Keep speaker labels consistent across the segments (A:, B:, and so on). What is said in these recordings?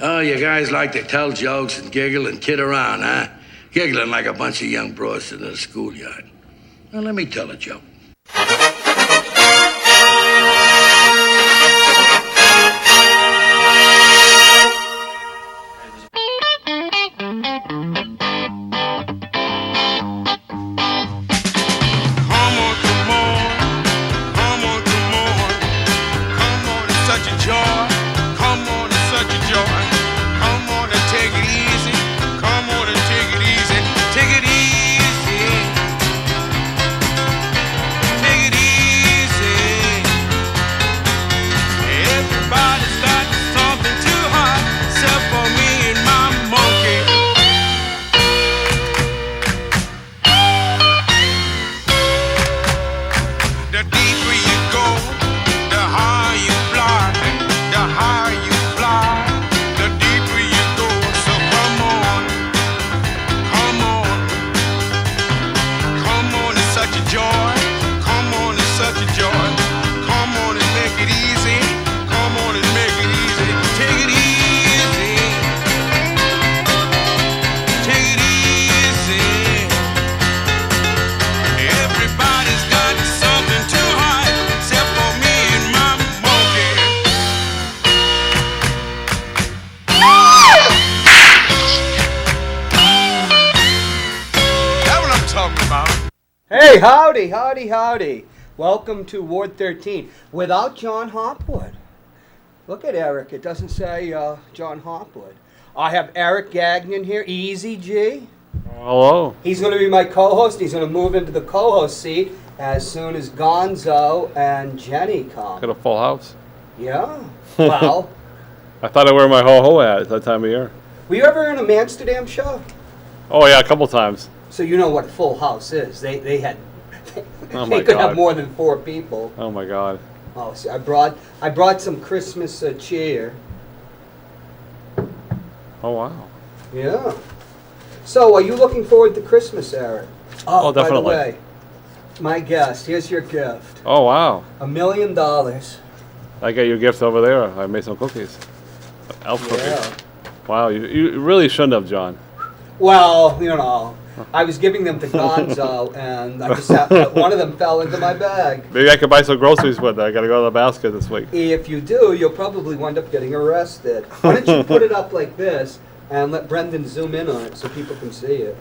A: Oh, you guys like to tell jokes and giggle and kid around, huh? Giggling like a bunch of young bros in a schoolyard. Well, let me tell a joke.
B: Hey, howdy. Welcome to Ward 13 without Jon Hopwood. Look at Eric. It doesn't say Jon Hopwood. I have Eric Gagnon here, Easy G.
C: Hello.
B: He's going to be my co-host. He's going to move into the co-host seat as soon as Gonzo and Jenny come.
C: Got a full house.
B: Yeah. Well.
C: I thought I wear my ho-ho hat at that time of year.
B: Were you ever in a Amsterdam show?
C: Oh, yeah, a couple times.
B: So you know what Full House is. They
C: Oh
B: they
C: my
B: could
C: God.
B: have more than 4 people.
C: Oh, my God.
B: Oh, so I brought some Christmas cheer.
C: Oh, wow.
B: Yeah. So, are you looking forward to Christmas, Eric?
C: Oh,
B: By the
C: definitely.
B: way, my guest, here's your gift.
C: Oh, wow.
B: $1 million.
C: I got your gift over there. I made some cookies. Elf cookies. Wow, you really shouldn't have, John.
B: Well, you know, I was giving them to Gonzo, and I just one of them fell into my bag.
C: Maybe I could buy some groceries with it. I got to go to the basket this week.
B: If you do, you'll probably wind up getting arrested. Why don't you put it up like this and let Brendan zoom in on it so people can see it?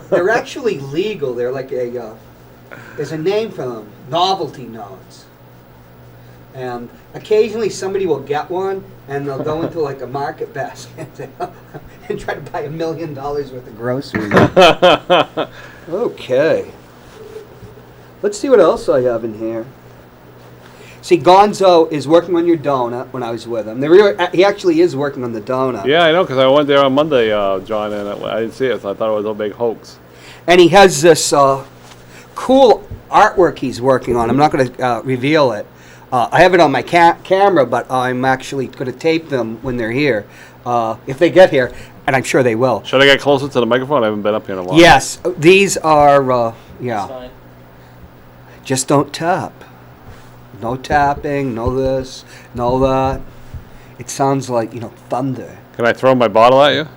B: They're actually legal. They're like there's a name for them, novelty notes. And occasionally somebody will get one and they'll go into like a market basket and try to buy $1 million worth of groceries. Okay. Let's see what else I have in here. See, Gonzo is working on your donut when I was with him. He actually is working on the donut.
C: Yeah, I know, because I went there on Monday, John, and I didn't see it, so I thought it was a big hoax.
B: And he has this cool artwork he's working on. I'm not going to reveal it. I have it on my camera, but I'm actually going to tape them when they're here, if they get here, and I'm sure they will.
C: Should I get closer to the microphone? I haven't been up here in a while.
B: Yes, these are, yeah. Just don't tap. No tapping, no this, no that. It sounds like, thunder.
C: Can I throw my bottle at you?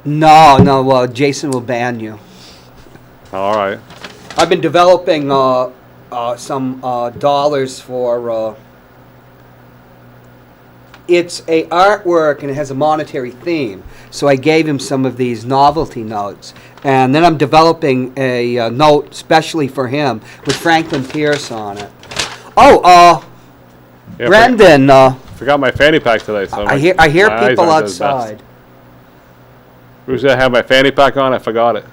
B: No, Jason will ban you.
C: All right.
B: I've been developing some dollars for it's a artwork and it has a monetary theme, so I gave him some of these novelty notes, and then I'm developing a note specially for him with Franklin Pierce on it. Yeah, Brendan,
C: forgot my fanny pack today, so
B: I hear people outside.
C: Who's gonna have my fanny pack on? I forgot it.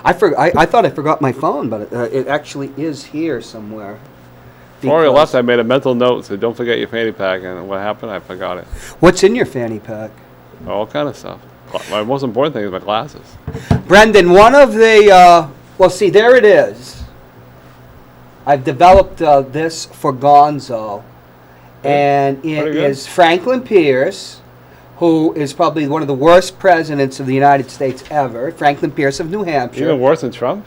B: I thought I forgot my phone, but it actually is here somewhere.
C: Before you left, I made a mental note, so don't forget your fanny pack. And what happened? I forgot it.
B: What's in your fanny pack?
C: All kind of stuff. My most important thing is my glasses.
B: Brendan, one of the, see, there it is. I've developed this for Gonzo, and it is Franklin Pierce, who is probably one of the worst presidents of the United States ever. Franklin Pierce of New Hampshire.
C: Even worse than Trump?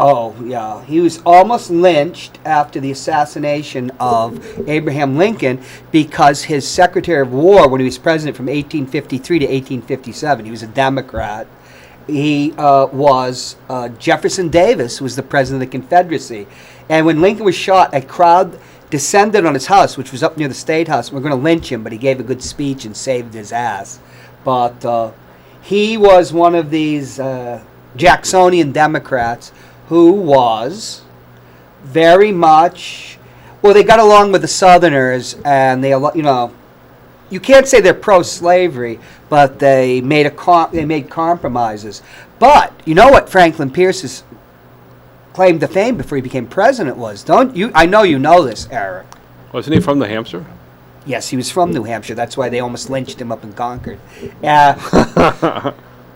B: Oh, yeah. He was almost lynched after the assassination of Abraham Lincoln because his Secretary of War, when he was president from 1853 to 1857, he was a Democrat. He was Jefferson Davis, who was the president of the Confederacy. And when Lincoln was shot, a crowd descended on his house, which was up near the State House. We're going to lynch him, but he gave a good speech and saved his ass. But he was one of these Jacksonian Democrats who was very much, well, they got along with the Southerners, and they, you know, you can't say they're pro-slavery, but they made compromises. But you know what Franklin Pierce's claim to fame before he became president was, don't you? I know you know this, Eric.
C: Wasn't he from New Hampshire?
B: Yes, he was from New Hampshire. That's why they almost lynched him up in Concord.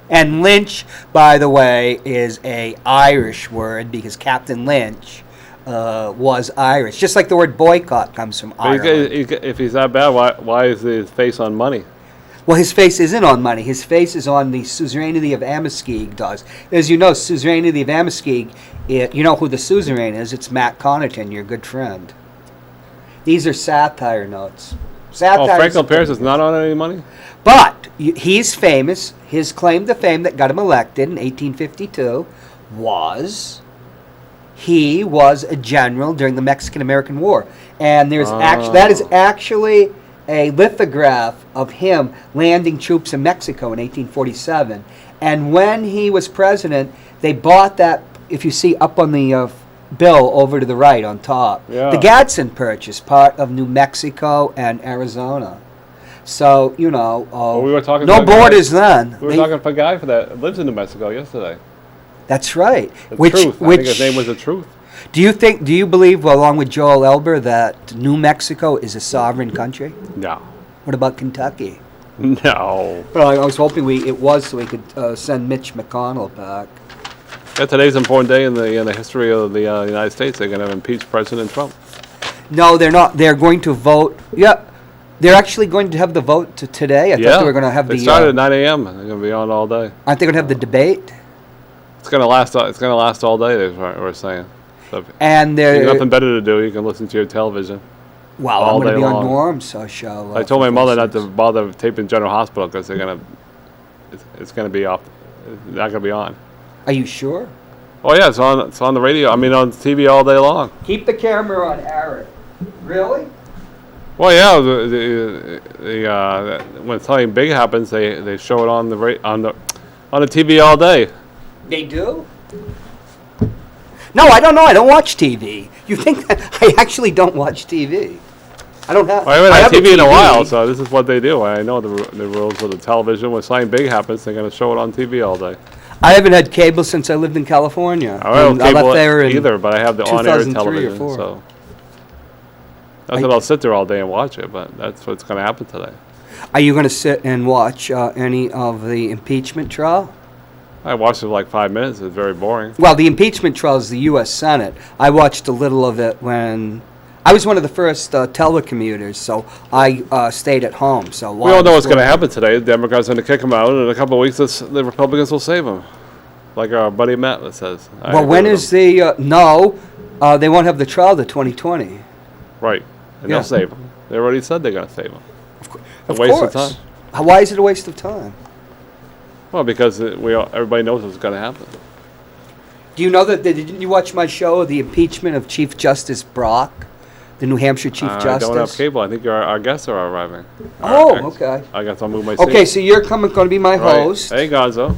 B: And lynch, by the way, is a Irish word because Captain Lynch was Irish. Just like the word boycott comes from Ireland.
C: If he's that bad, why is his face on money?
B: Well, his face isn't on money. His face is on the suzerainty of Ameskeag does. As you know, suzerainty of Ameskeag, you know who the suzerain is. It's Matt Connaughton, your good friend. These are satire notes.
C: Franklin Pierce is not on any money?
B: But he's famous. His claim to fame that got him elected in 1852 was he was a general during the Mexican-American War. And there's that is actually a lithograph of him landing troops in Mexico in 1847. And when he was president, they bought that, if you see up on the bill over to the right on top.
C: Yeah.
B: The Gadsden Purchase, part of New Mexico and Arizona. So, you know,
C: we were talking
B: no
C: to a guy-
B: borders then.
C: We were talking to a guy that lives in New Mexico yesterday.
B: That's right.
C: The Truth. I think his name was The Truth.
B: Do you believe, along with Joel Elber, that New Mexico is a sovereign country?
C: No.
B: What about Kentucky?
C: No.
B: Well, I was hoping it was so we could send Mitch McConnell back.
C: Yeah, today's an important day in the history of the United States. They're going to impeach President Trump.
B: No, they're not. They're going to vote. Yeah, they're actually going to have the vote today. I thought they were going to have
C: They started at 9 a.m. They're going to be on all day.
B: Aren't they going to have the debate?
C: It's going to last. It's going to last all day. We're saying. So if
B: And
C: you have
B: they're
C: nothing better to do, you can listen to your television.
B: well.
C: all
B: I'm going to
C: day
B: be on
C: long.
B: Norm's show.
C: I told my
B: for
C: mother not to
B: instance.
C: bother taping General Hospital because they're going to. It's going to be off. It's not going to be on.
B: Are you sure?
C: Oh yeah, it's on. It's on the radio. I mean, on TV all day long.
B: Keep the camera on Eric. Really?
C: Well, yeah. When something big happens, they show it on the TV all day.
B: They do? No, I don't know. I don't watch TV. You think that I actually don't watch TV? I don't have.
C: Well, I haven't had
B: have
C: TV in a while, so this is what they do. I know the rules of the television. When something big happens, they're going to show it on TV all day.
B: I haven't had cable since I lived in California.
C: I don't
B: I
C: have
B: left
C: cable
B: there in
C: either, but I have the on-air
B: 2003 or
C: television,
B: 4.
C: so not that I'll sit there all day and watch it, but that's what's going to happen today.
B: Are you going to sit and watch any of the impeachment trial?
C: I watched it for like 5 minutes. It's very boring.
B: Well, the impeachment trial is the U.S. Senate. I watched a little of it when I was one of the first telecommuters, so I stayed at home. So
C: We all know what's going to happen today. The Democrats are going to kick him out, and in a couple of weeks, the Republicans will save him, like our buddy Matt says.
B: Well, when is the no? They won't have the trial to 2020.
C: Right, and
B: Yeah.
C: they'll save him. They already said they're going to save him.
B: Of
C: waste
B: course.
C: of time.
B: Why is it a waste of time?
C: Well, because everybody knows what's going to happen.
B: Do you know that? Didn't you watch my show, The Impeachment of Chief Justice Brock, the New Hampshire Chief
C: I
B: Justice?
C: don't have cable. I think our guests are arriving.
B: Oh, okay.
C: I guess I'll move my seat.
B: Okay, so you're going to be my
C: Right.
B: host.
C: Hey, Gonzo.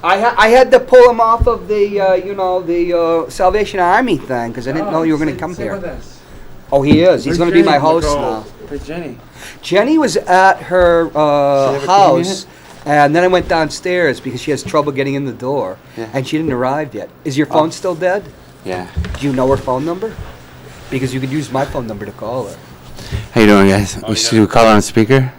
B: I had to pull him off of the Salvation Army thing because I didn't know you were going to come here. Oh, he is. He's going to be my host now.
D: Where's Jenny?
B: Jenny was at her
D: ever came
B: house, and then I went downstairs because she has trouble getting in the door,
D: Yeah.
B: and she didn't arrive yet. Is your phone still dead?
D: Yeah.
B: Do you know her phone number? Because you could use my phone number to call her.
D: How you doing, guys? Should we call her on speaker?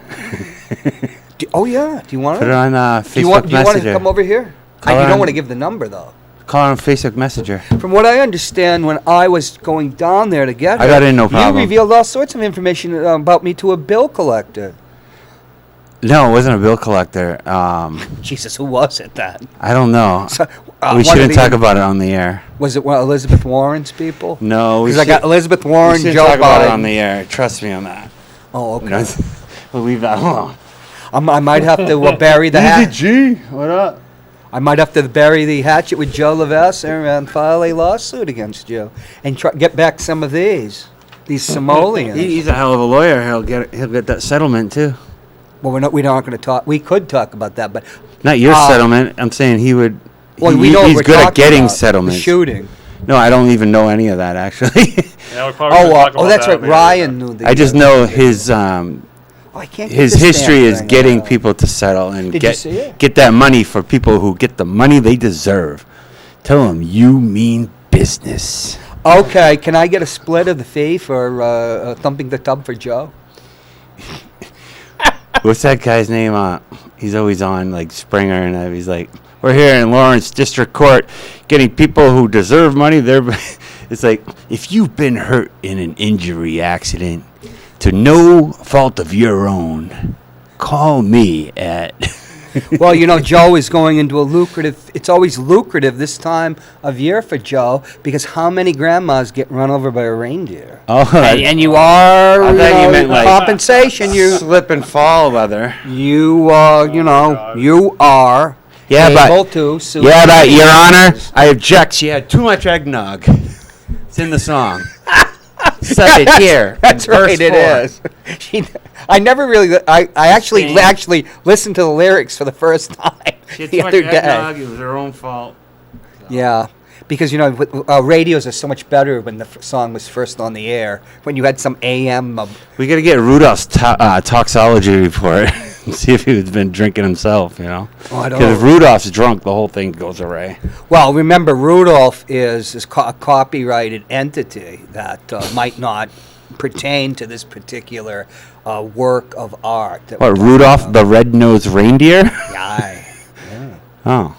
B: Oh yeah. Do you want
D: Put her
B: to?
D: on
B: Do you want
D: Messenger.
B: to come over here?
D: Call
B: You
D: her
B: don't
D: on-
B: want to give the number though.
D: Call her on Facebook Messenger.
B: From what I understand, when I was going down there to get her,
D: I got in no problem.
B: You revealed all sorts of information about me to a bill collector.
D: No, it wasn't a bill collector.
B: Jesus, who was it then?
D: I don't know.
B: So,
D: We shouldn't talk about it on the air.
B: Was it one of Elizabeth Warren's people?
D: No, we
B: Because I got Elizabeth Warren,
D: shouldn't
B: Joe
D: talk about it
B: Biden.
D: on the air. Trust me on that.
B: Oh, okay.
D: We'll leave that alone.
B: I might have to bury the hatchet.
D: G, what up?
B: I might have to bury the hatchet with Joe Levesque and file a lawsuit against you and get back some of these simoleons.
D: He's a hell of a lawyer. He'll get that settlement too.
B: Well, we're not going to talk. We could talk about that, but
D: Not your settlement. I'm saying he would.
B: well, we know what
D: he's
B: we're
D: good at
B: talking
D: getting
B: about, the
D: settlements.
B: shooting.
D: No, I don't even know any of that actually.
C: Yeah, we probably should talk about
B: that's
C: that
B: right.
C: on the
B: Ryan knew the.
D: I just know his
B: I can't get
D: his
B: this
D: history
B: damn
D: is
B: thing
D: getting
B: out.
D: people to settle and
B: Did you see it?
D: get that money for people who get the money they deserve. Tell them you mean business.
B: Okay, can I get a split of the fee for thumping the tub for Joe?
D: What's that guy's name? He's always on like Springer, and he's like, "We're here in Lawrence District Court, getting people who deserve money." It's like, if you've been hurt in an injury accident to no fault of your own, call me at.
B: Well, Joe is going into a lucrative. It's always lucrative this time of year for Joe because how many grandmas get run over by a reindeer?
D: Oh,
B: And you are
D: I thought you meant like
B: compensation. You
D: slip and fall weather.
B: you you are able to sue.
D: Yeah, but
B: the
D: Your Honor,
B: grandmas.
D: I object. She had too much eggnog. It's in the song. Said it here.
B: That's right. It is. I never really. I actually listened to the lyrics for the first time
D: She had
B: the
D: too much
B: other day.
D: eggnog. It was her own fault.
B: Yeah, because radios are so much better when the song was first on the air. When you had some AM.
D: We got to get Rudolph's toxology report and see if he's been drinking himself,
B: Oh, I don't
D: Because if
B: know.
D: Rudolph's drunk, the whole thing goes away.
B: Well, remember, Rudolph is a copyrighted entity that might not pertain to this particular work of art. that
D: What,
B: we're talking
D: Rudolph
B: about.
D: the red-nosed reindeer?
B: Yeah.
D: Oh.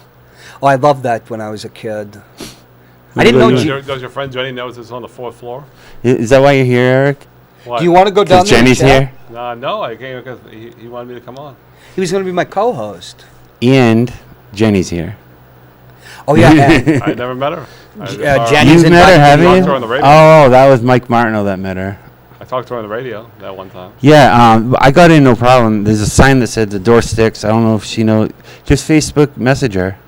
B: Oh, I loved that when I was a kid. I didn't know.
C: Does your friend Jenny know it's on the 4th floor?
D: Is that why you're here, Eric?
C: What?
B: Do you want to go down
D: Because
B: there? and
D: Jenny's
B: chat?
D: here?
C: No, I came because he wanted me to come on.
B: He was going to be my co-host.
D: And Jenny's here.
B: Oh yeah. and-
C: I never met her.
B: Jenny's
D: You've met her,
B: invited
D: have
B: me.
C: talked
D: you?
C: to her on the radio.
D: Oh, that was Mike Martineau that met her.
C: I talked to her on the radio that one time.
D: Yeah, I got in no problem. There's a sign that said the door sticks. I don't know if she knows. Just Facebook message her.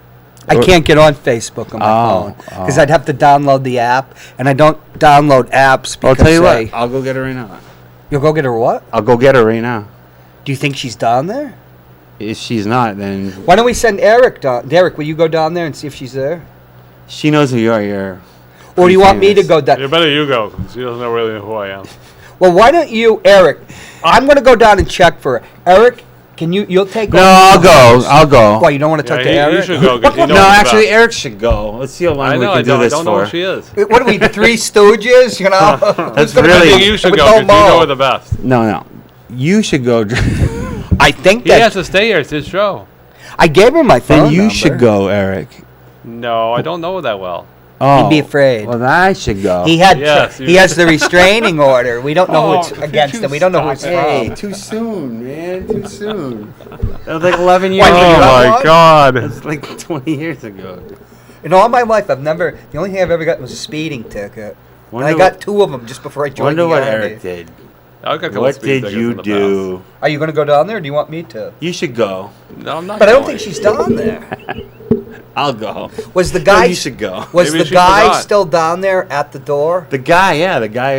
B: I can't get on Facebook on my phone because I'd have to download the app, and I don't download apps because
D: I'll tell you
B: they-
D: what. I'll go get her right now.
B: You'll go get her what?
D: I'll go get her right now.
B: Do you think she's down there?
D: If she's not, then
B: Why don't we send Eric down? Derek, will you go down there and see if she's there?
D: she knows who you are. You're
B: Or do you want me to
D: famous.
B: go down?
C: You better you go. 'Cause she doesn't know really who I am.
B: Well, why don't you, Eric? I'm going to go down and check for her. Eric, you'll take
D: No,
B: over
D: I'll
B: the
D: go.
B: host.
D: I'll go.
B: Why, you don't want to talk to
C: Yeah,
B: Eric?
C: you should go. 'Cause he knows
D: No,
C: the
D: actually,
C: best.
D: Eric should go. Let's see how long
C: I
D: we
C: know.
D: can
C: I
D: do
C: don't,
D: this
C: I don't
D: for.
C: know who she is.
B: What are we, the Three Stooges? You know?
D: That's
B: Who's gonna
C: I
D: really-
C: think you should
B: with
C: go
B: no
C: because you know
B: mo?
C: her the best.
D: No. You should go.
B: I think
C: He has
B: that
C: to stay here. It's his show.
B: I gave her my phone
D: Then you
B: number.
D: should go, Eric.
C: No, I don't know her that well.
D: Oh,
B: He'd be afraid.
D: Well, then I should go.
B: He had
C: Yes,
B: he has the restraining order. We don't know who it's
C: Oh,
B: against him. We don't know who it's
D: Hey,
B: from.
D: too soon, man. Too soon. That was like 11 years
B: Why,
D: ago.
B: did you
C: Oh
B: have
C: my
B: one?
C: God!
D: That's like 20 years ago.
B: In all my life, I've never. The only thing I've ever got was a speeding ticket. And I
D: Wonder
B: got two of them just before I joined
D: Wonder
B: the
D: what
B: army.
D: Eric did.
C: I got a couple
D: What
C: speed
D: did
C: tickets
D: you
C: in the
D: do?
B: Are you going to go down there, or do you want me to?
D: You should go.
C: past. No, I'm not.
B: But I don't
C: going.
B: think she's down there.
D: I'll go.
B: Was the
D: No,
B: guy?
D: you should go.
B: Was
C: Maybe
B: the
C: she
B: guy
C: forgot.
B: still down there at the door?
D: The guy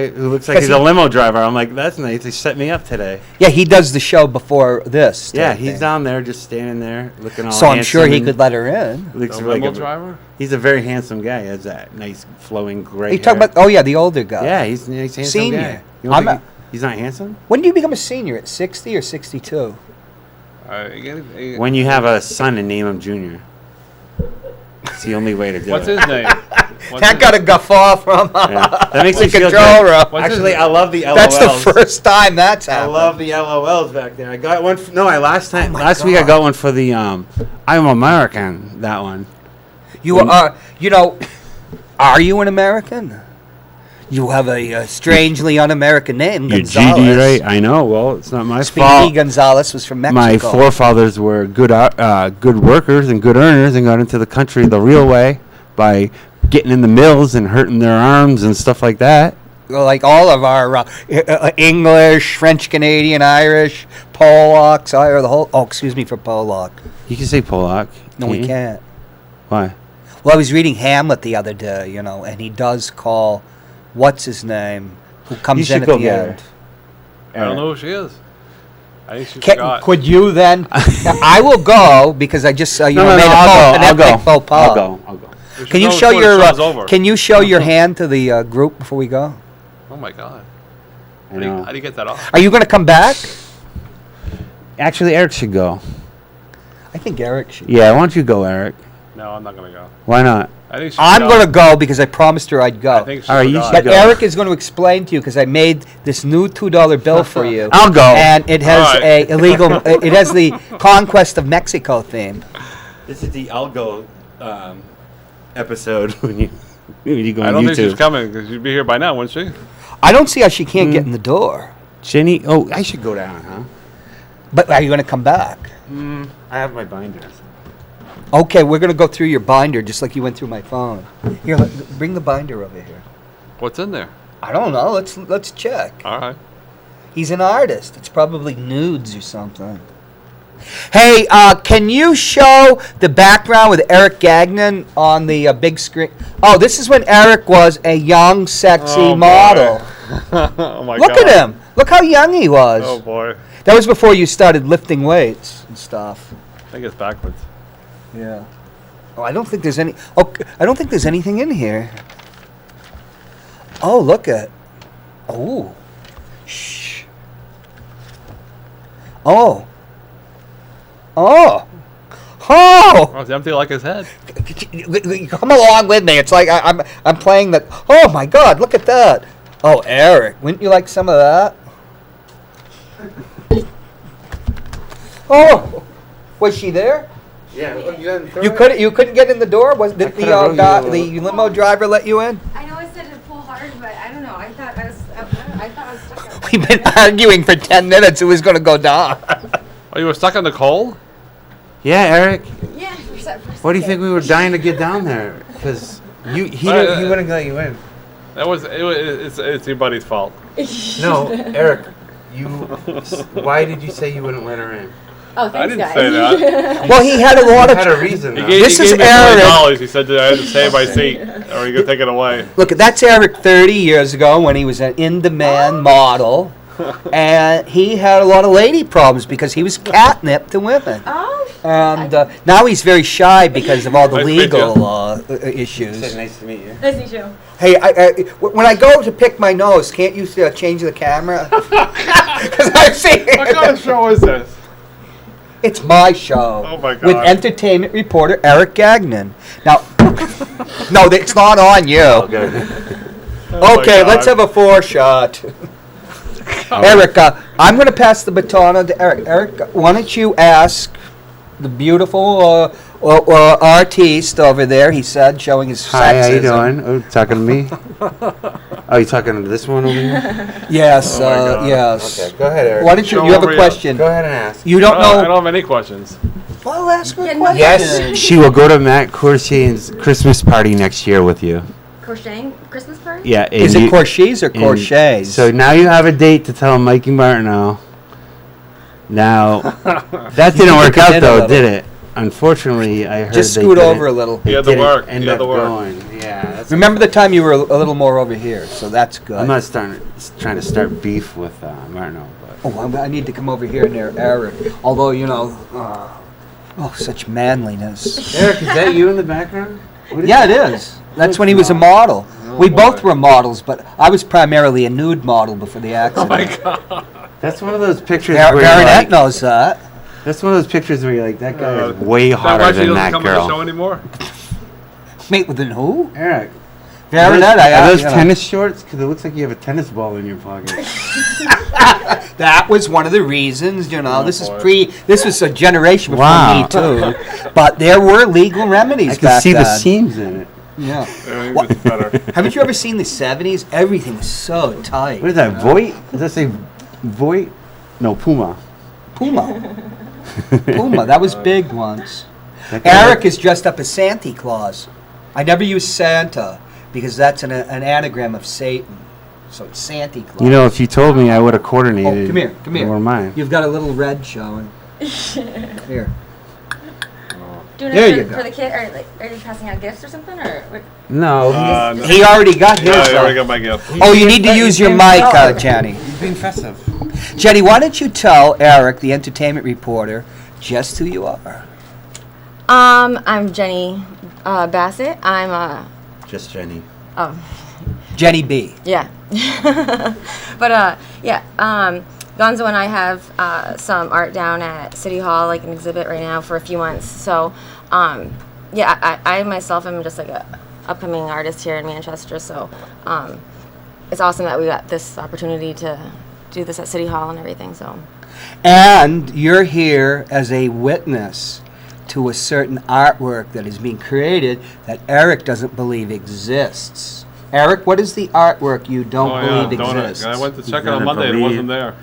D: who looks like
B: 'Cause
D: he's a
B: he-
D: limo driver. I'm like, that's nice. He set me up today.
B: Yeah, he does the show before this.
D: Yeah,
B: type
D: he's
B: thing.
D: down there just standing there looking all
B: So I'm sure
D: handsome
B: he
D: and
B: could let her in.
D: Looks
C: The
D: like
C: limo
D: a,
C: driver.
D: he's a very handsome guy. He has that nice flowing gray
B: Are you talking
D: hair.
B: about? Oh yeah, the older guy.
D: Yeah, he's a nice handsome
B: Senior.
D: guy. You don't
B: I'm
D: think he's not handsome?
B: When do you become a senior? At 60 or 62?
D: When you have a son and name him Junior. It's the only way to do
C: What's
D: it.
C: his name? What's
B: That
C: his-
B: got a guggaw from
D: Yeah. That makes
B: the
D: me feel
B: control
D: good.
B: room.
C: What's his
D: Actually,
C: name?
D: I love the LOLs.
B: That's the first time that's
D: I
B: happened.
D: love the LOLs back there. I got one. Last
B: my
D: week I
B: God.
D: got one for the I'm American. That one.
B: You are. Are you an American? You have a strangely un-American name,
D: Your
B: Gonzalez.
D: GD, right? I know. Well, it's not my
B: Speedy
D: fault.
B: Gonzalez was from Mexico.
D: My forefathers were good workers and good earners and got into the country the real way by getting in the mills and hurting their arms and stuff like that.
B: Like all of our English, French, Canadian, Irish, Polacks, or the whole. Oh, excuse me for Polak.
D: You can say Polak.
B: No, we can't.
D: Why?
B: Well, I was reading Hamlet the other day, and he does call, what's his name, who comes in at the end.
C: I don't know who she is. I think she
B: Can,
C: forgot.
B: could you then? I will go because I just made
D: I'll go.
B: faux pas.
D: I'll go.
C: We should
B: Can you
C: go
B: show
C: before the
B: your
C: show's over.
B: Can you show your hand to the group before we go?
C: Oh my God.
D: I know.
C: How do you get that off?
B: Are you going to come back?
D: Actually, Eric should go.
B: I think Eric should.
D: Yeah, why don't you go, Eric?
C: No, I'm not gonna go.
D: Why not?
C: I think she
B: I'm
C: forgot.
B: going to go because I promised her I'd go.
C: I think she
D: All right, you
C: forgot.
D: should
B: But
D: go.
B: Eric is going to explain to you because I made this new $2 bill for you.
D: I'll go.
B: And it has
C: All right.
B: a illegal. It has the Conquest of Mexico theme.
D: This is the I'll go episode when you go on
C: I don't think
D: YouTube.
C: she's coming because she'd be here by now, wouldn't she?
B: I don't see how she can't get in the door.
D: Jenny, I should go down, huh?
B: But are you going to come back?
D: I have my binders.
B: Okay, we're going to go through your binder just like you went through my phone. Here, bring the binder over here.
C: What's in there?
B: I don't know. Let's check.
C: All right.
B: He's an artist. It's probably nudes or something. Hey, can you show the background with Eric Gagnon on the big screen? Oh, this is when Eric was a young, sexy
C: Oh, boy.
B: model.
C: Oh my
B: Look
C: God.
B: at him. Look how young he was.
C: Oh boy.
B: That was before you started lifting weights and stuff.
C: I think it's backwards.
B: Yeah. Oh, I don't think there's any. Oh, I don't think there's anything in here. Oh, look at. Oh. Shh. Oh. Oh. Oh.
C: Oh, it's empty like his head.
B: Come along with me. It's like I'm playing that. Oh my God! Look at that. Oh, Eric, wouldn't you like some of that? Oh, was she there?
D: Yeah,
B: You couldn't get in the door. Did the
D: could've wrote
B: the limo driver let you in?
E: I know I said to pull hard, but I don't know. I thought I was stuck out.
B: We've been arguing for 10 minutes. It was going to go down.
C: Oh, you were stuck in the cold?
D: Yeah, Eric.
E: Yeah, for some
D: What do you think we were dying to get down there? Because he wouldn't let you in.
C: It's your buddy's fault.
D: No, Eric, why did you say you wouldn't let her in?
E: Oh, thanks,
C: I didn't
E: guys.
C: say that.
B: Well, he had a lot
D: You
B: of.
D: had a reason.
C: He
D: though.
C: gave,
B: This
C: he
B: is
C: gave me
B: Eric.
C: $20. He said that I had to save my seat, or he could take it away.
B: Look, that's Eric 30 years ago when he was an in-demand model, and he had a lot of lady problems because he was catnip to women.
E: Oh.
B: And now he's very shy because of all the
C: Nice to meet
B: legal
D: Said
B: issues.
D: nice to meet you.
E: Nice to meet you.
B: Hey, when I go to pick my nose, can't you change the camera? Because I've seen
C: What kind of show is this?
B: It's my show.
C: Oh my God.
B: With entertainment reporter Eric Gagnon. Now, no, it's not on you.
D: Okay.
C: Oh my
B: Okay,
C: God.
B: let's have a 4-shot. Eric, I'm going to pass the baton on to Eric. Eric, why don't you ask the beautiful artiste over there, he said, showing his
D: Hi, how you
B: sexism.
D: doing? Oh, talking to me? Oh, you talking to this one over here?
B: Yes,
C: Oh my God.
B: yes.
D: Okay, go ahead, Eric.
B: Why don't you,
C: Show
B: you have
C: over
B: a
C: here.
B: question.
D: Go ahead and ask.
B: You don't
C: I
B: know.
C: don't have any questions.
B: Well, ask her a
E: Yeah, no.
B: question.
D: Yes, she will go to Matt Courcier's Christmas party next year with you.
E: Crocheting Christmas party?
D: Yeah.
B: Is
D: and
B: it
D: you-
B: Corshe's or
D: and
B: Corchets?
D: So now you have a date to tell Mikey Martineau. Now, that didn't work
B: come in
D: out
B: a
D: though,
B: little.
D: did it? Unfortunately, I heard
B: Just
D: they
B: scoot
D: didn't-
B: over a little.
D: they
C: You had to
D: didn't
C: work.
D: End
C: You had
D: up
C: to work.
D: going. Yeah. That's
B: Remember the time you were a little more over here, so that's good.
D: I'm not trying to start beef with Martineau, but
B: Oh, I need to come over here near Eric. Although, such manliness.
D: Eric, is that you in the background? What
B: Yeah, it is. That's when he was a model. We
C: boy.
B: both were models, but I was primarily a nude model before the accident.
C: Oh my God.
D: That's one of those pictures
B: Baronet
D: where you're like,
B: knows that.
D: that's one of those pictures where you're like, that guy is
C: Is
D: way
C: that why
D: hotter
C: she
D: than
C: doesn't
D: that
C: come on the show
D: girl.
C: anymore?
B: Mate, within who?
D: Eric,
B: Baronet,
D: are those tennis shorts? Because it looks like you have a tennis ball in your pocket.
B: That was one of the reasons,
C: Oh,
B: this is
C: boy.
B: this was a generation before
D: Wow.
B: me too. But there were legal remedies
D: I can
B: back
D: see the
B: then.
D: seams in it.
B: Yeah.
C: Everything gets better.
B: Haven't you ever seen the 70s? Everything was so tight.
D: What is that? Voight? Does that say Voight? No, Puma.
B: Puma. Puma. That was big once.
D: That guy-
B: Eric is dressed up as Santa Claus. I never use Santa because that's an anagram of Satan. So it's Santa Claus.
D: You know, if you told me, I would have
B: Oh,
D: coordinated.
B: come here. Come here.
D: More mine.
B: You've got a little red showing. Here.
E: Doing
B: There
E: it
B: you
E: for,
B: go.
E: for the kid? Are you passing out gifts or something? Or what?
D: No.
C: No.
B: He already got his.
C: Yeah, I already got my gift.
B: Oh, you need to use your mic, Jenny.
D: He's being festive.
B: Jenny, why don't you tell Eric, the entertainment reporter, just who you are?
E: I'm Jenny Bassett. I'm
D: Just Jenny.
B: Jenny B.
E: yeah. But yeah. Gonzo and I have some art down at City Hall, like an exhibit right now for a few months. So, yeah, I myself am just like a upcoming artist here in Manchester. So, it's awesome that we got this opportunity to do this at City Hall and everything. So,
B: And you're here as a witness to a certain artwork that is being created that Eric doesn't believe exists. Eric, what is the artwork you don't believe exists?
C: I went to check it
D: gonna
C: on Monday and it
D: believe-
C: wasn't there.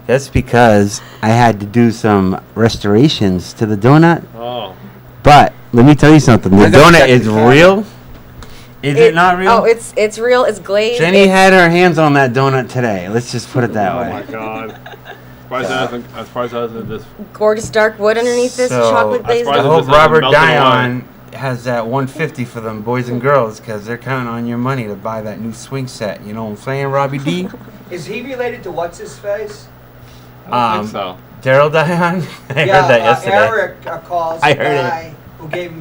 D: That's because I had to do some restorations to the donut.
C: Oh.
D: But let me tell you something. The
B: We're gonna
D: donut
B: check
D: is
B: the camera.
D: real. Is it not real?
E: Oh, it's real. It's glazed.
D: Jenny had her hands on that donut today. Let's just put it that
C: Oh
D: way.
C: my god. As far as I was this.
E: Gorgeous dark wood underneath this
D: So,
E: chocolate glazed.
C: as
D: I
C: far as
D: hope
C: it doesn't
D: Robert
C: melt away.
D: Dion has that 150 for them boys and girls because they're counting on your money to buy that new swing set. You know what I'm saying, Robbie D?
B: Is he related to what's his face?
C: I don't think so.
D: Daryl Dion? I heard that yesterday.
B: Eric calls
D: I
B: the
D: heard it.
B: guy who gave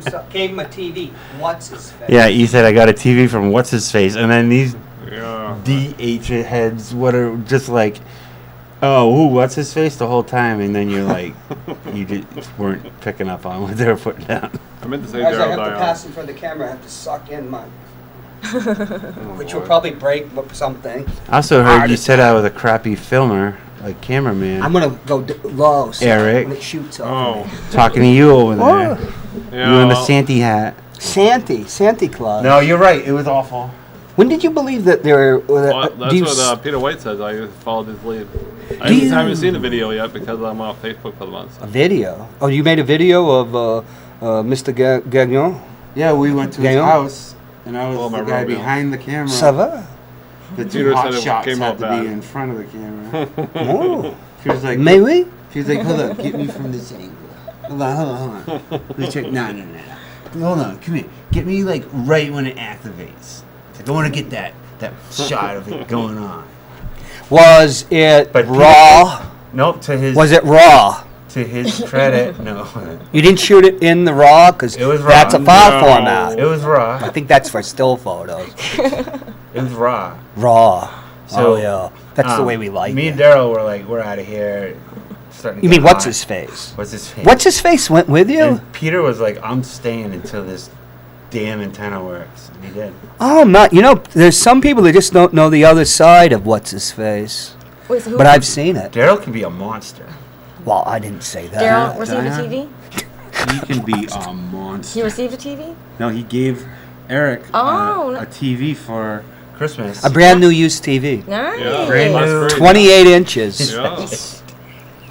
B: him a TV. What's his face?
D: Yeah, you said I got a TV from what's his face, and then these
C: Yeah.
D: DH heads, what are just like, oh, ooh, what's his face the whole time, and then you're like, you just weren't picking up on what they were putting down.
C: I meant to say
B: As I
C: Daryl
B: have to
C: Dion.
B: pass in front of the camera, I have to suck in mine,
C: Oh,
B: which will
C: boy.
B: probably break something.
D: I also heard you
B: Artist.
D: said I was a crappy filmer, like cameraman.
B: I'm gonna go low, so
D: Eric.
B: when it shoots over
C: Oh.
B: me.
D: Talking to you over there.
B: Oh.
C: Yeah,
D: You in the
C: well,
D: Santa hat.
B: Santa Claus.
D: No, you're right. It was awful.
B: When did you believe that there?
C: well, that's
B: do you
C: what Peter White says. I followed his lead. I
B: Do you-
C: haven't seen the video yet because I'm off Facebook for the month.
B: a video? Oh, you made a video of Mr. Gagnon?
D: Yeah, we went to his
B: Gayon?
D: house, and I was
C: Oh, my
D: the guy
C: Romeo.
D: behind the camera.
B: Ça va?
D: The
C: Peter
D: two hot
C: said it
D: shots
C: came
D: had
C: out
D: to
C: bad.
D: be in front of the camera.
B: Oh.
D: She was like,
B: Mais oui.
D: she was like, hold up, get me from this angle. Hold on. Let me check. No. Hold on, come here. Get me like right when it activates. Like, I want to get that shot of it going on.
B: Was it
D: But
B: raw?
D: Nope. To his
B: Was it raw?
D: to his credit, no.
B: You didn't shoot it in the raw because
D: It was raw.
B: that's a file
C: No.
B: format.
D: It was
B: I
D: raw.
B: think that's for still photos.
D: It was raw.
B: Raw.
D: So,
B: oh yeah, that's the way we like
D: Me
B: it.
D: and Daryl were like, we're out of here. Starting to
B: You
D: get
B: mean what's
D: hot.
B: his face?
D: What's his face?
B: What's his face went with you?
D: And Peter was like, I'm staying until this damn antenna works. And he did.
B: Oh, not. You know, there's some people that just don't know the other side of what's his face.
E: Wait, so who?
B: But I've seen it.
D: Daryl can be a monster.
B: Well, I didn't say that.
E: Daryl received a
D: Dion?
E: TV.
D: He can be a monster.
E: He received a TV.
D: No, he gave Eric
E: Oh,
D: a TV for Christmas.
B: A brand new used TV,
E: Nice.
C: Yeah.
D: Brand
C: That's
D: new.
C: great.
B: 28 inches.
C: Yeah.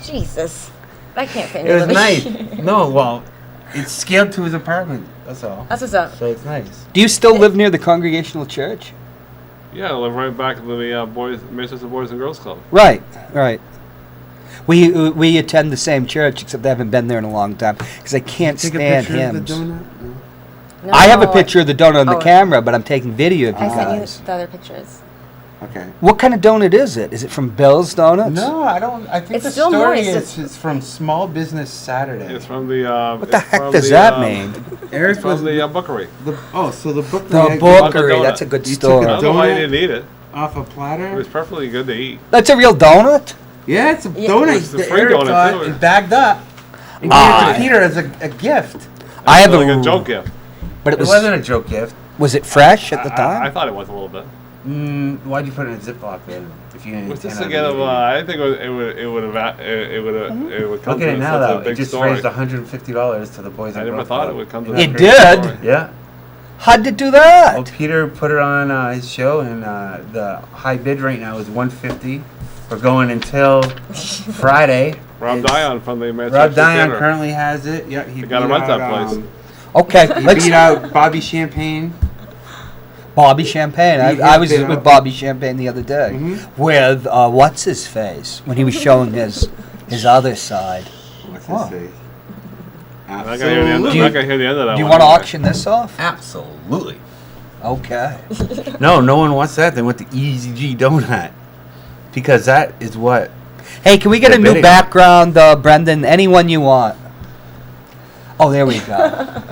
E: Jesus, that can't fit in
D: It was
E: your
D: nice. No, well, it's scaled to his apartment. That's all.
E: That's what's up.
D: So it's nice.
B: Do you still live near the Congregational Church?
C: Yeah, I live right back in the Manchester Boys and Girls Club.
B: Right, right. We attend the same church, except I haven't been there in a long time because I can't
D: Take a
B: stand
D: picture
B: hymns.
D: of the donut. No.
E: No,
B: I have a picture of the donut on the
E: Oh.
B: camera, but I'm taking video of you
E: I sent
B: guys.
E: you the other pictures.
D: Okay.
B: What kind of donut is it? Is it from Bill's Donuts?
D: No, I don't. I think
E: It's
D: the
E: still
D: story
E: moist.
D: is it's from Small Business Saturday.
C: It's from the.
B: What the heck does that mean?
D: Eric
C: It's from
D: was
C: the bookery.
D: so the book.
B: The
C: Donut.
B: Bookery. That's a good
D: You took
B: story.
C: I don't know why you
D: Donut?
C: didn't eat it.
D: off a
C: It
D: platter.
C: was perfectly good to eat.
B: That's a real donut?
D: Yeah, it's a
E: Yeah.
D: donut.
C: It's a
D: that
C: free
D: Eric
C: donut,
D: got
C: too.
D: and bagged up and gave
B: Ah.
D: it to Peter as a gift.
B: I have
C: like
B: a
C: a joke gift.
B: But
D: It
B: it was
D: wasn't a joke gift.
B: was it fresh at the
C: I
B: time?
C: thought it was a little bit.
D: Why'd you put it in a Ziploc then? If you didn't
C: What's this
D: intend
C: again?
D: on
C: Of,
D: eating it?
C: I think it would come
D: Look at
C: to
D: it now,
C: such a
D: though. It
C: big
D: just
C: story.
D: raised $150 to the Boys
C: I
D: and
C: never
D: Girls
C: thought
D: Club.
C: it would come to
D: Isn't
C: that
B: It
C: big
B: did?
C: story.
D: Yeah.
B: How'd you do that?
D: Well, Peter put it on his show, and the high bid right now is $150. We're going until Friday.
C: Rob
D: It's-
C: Dion from the Manchester
D: Rob Dion
C: Theater.
D: currently has it. Yeah, he
C: They gotta
D: beat
C: rent
D: out,
C: that place.
B: Okay,
D: He
B: let's.
D: beat out Bobby Champagne.
B: Bobby Champagne. I was with Bobby Champagne the other day
D: Mm-hmm.
B: with what's his face when he was showing his other side.
D: What's
B: Huh.
D: his face?
C: I'm not gonna hear the end. I'm
B: Do you-
C: not gonna hear the end of that.
B: Do you
C: one
B: want to
C: anyway.
B: auction this off?
D: Absolutely.
B: Okay.
D: No one wants that. They want the Easy G donut. Because that is what.
B: Hey, can we get
D: They're
B: a new
D: bidding.
B: background, Brendan? Anyone you want. Oh, there we go.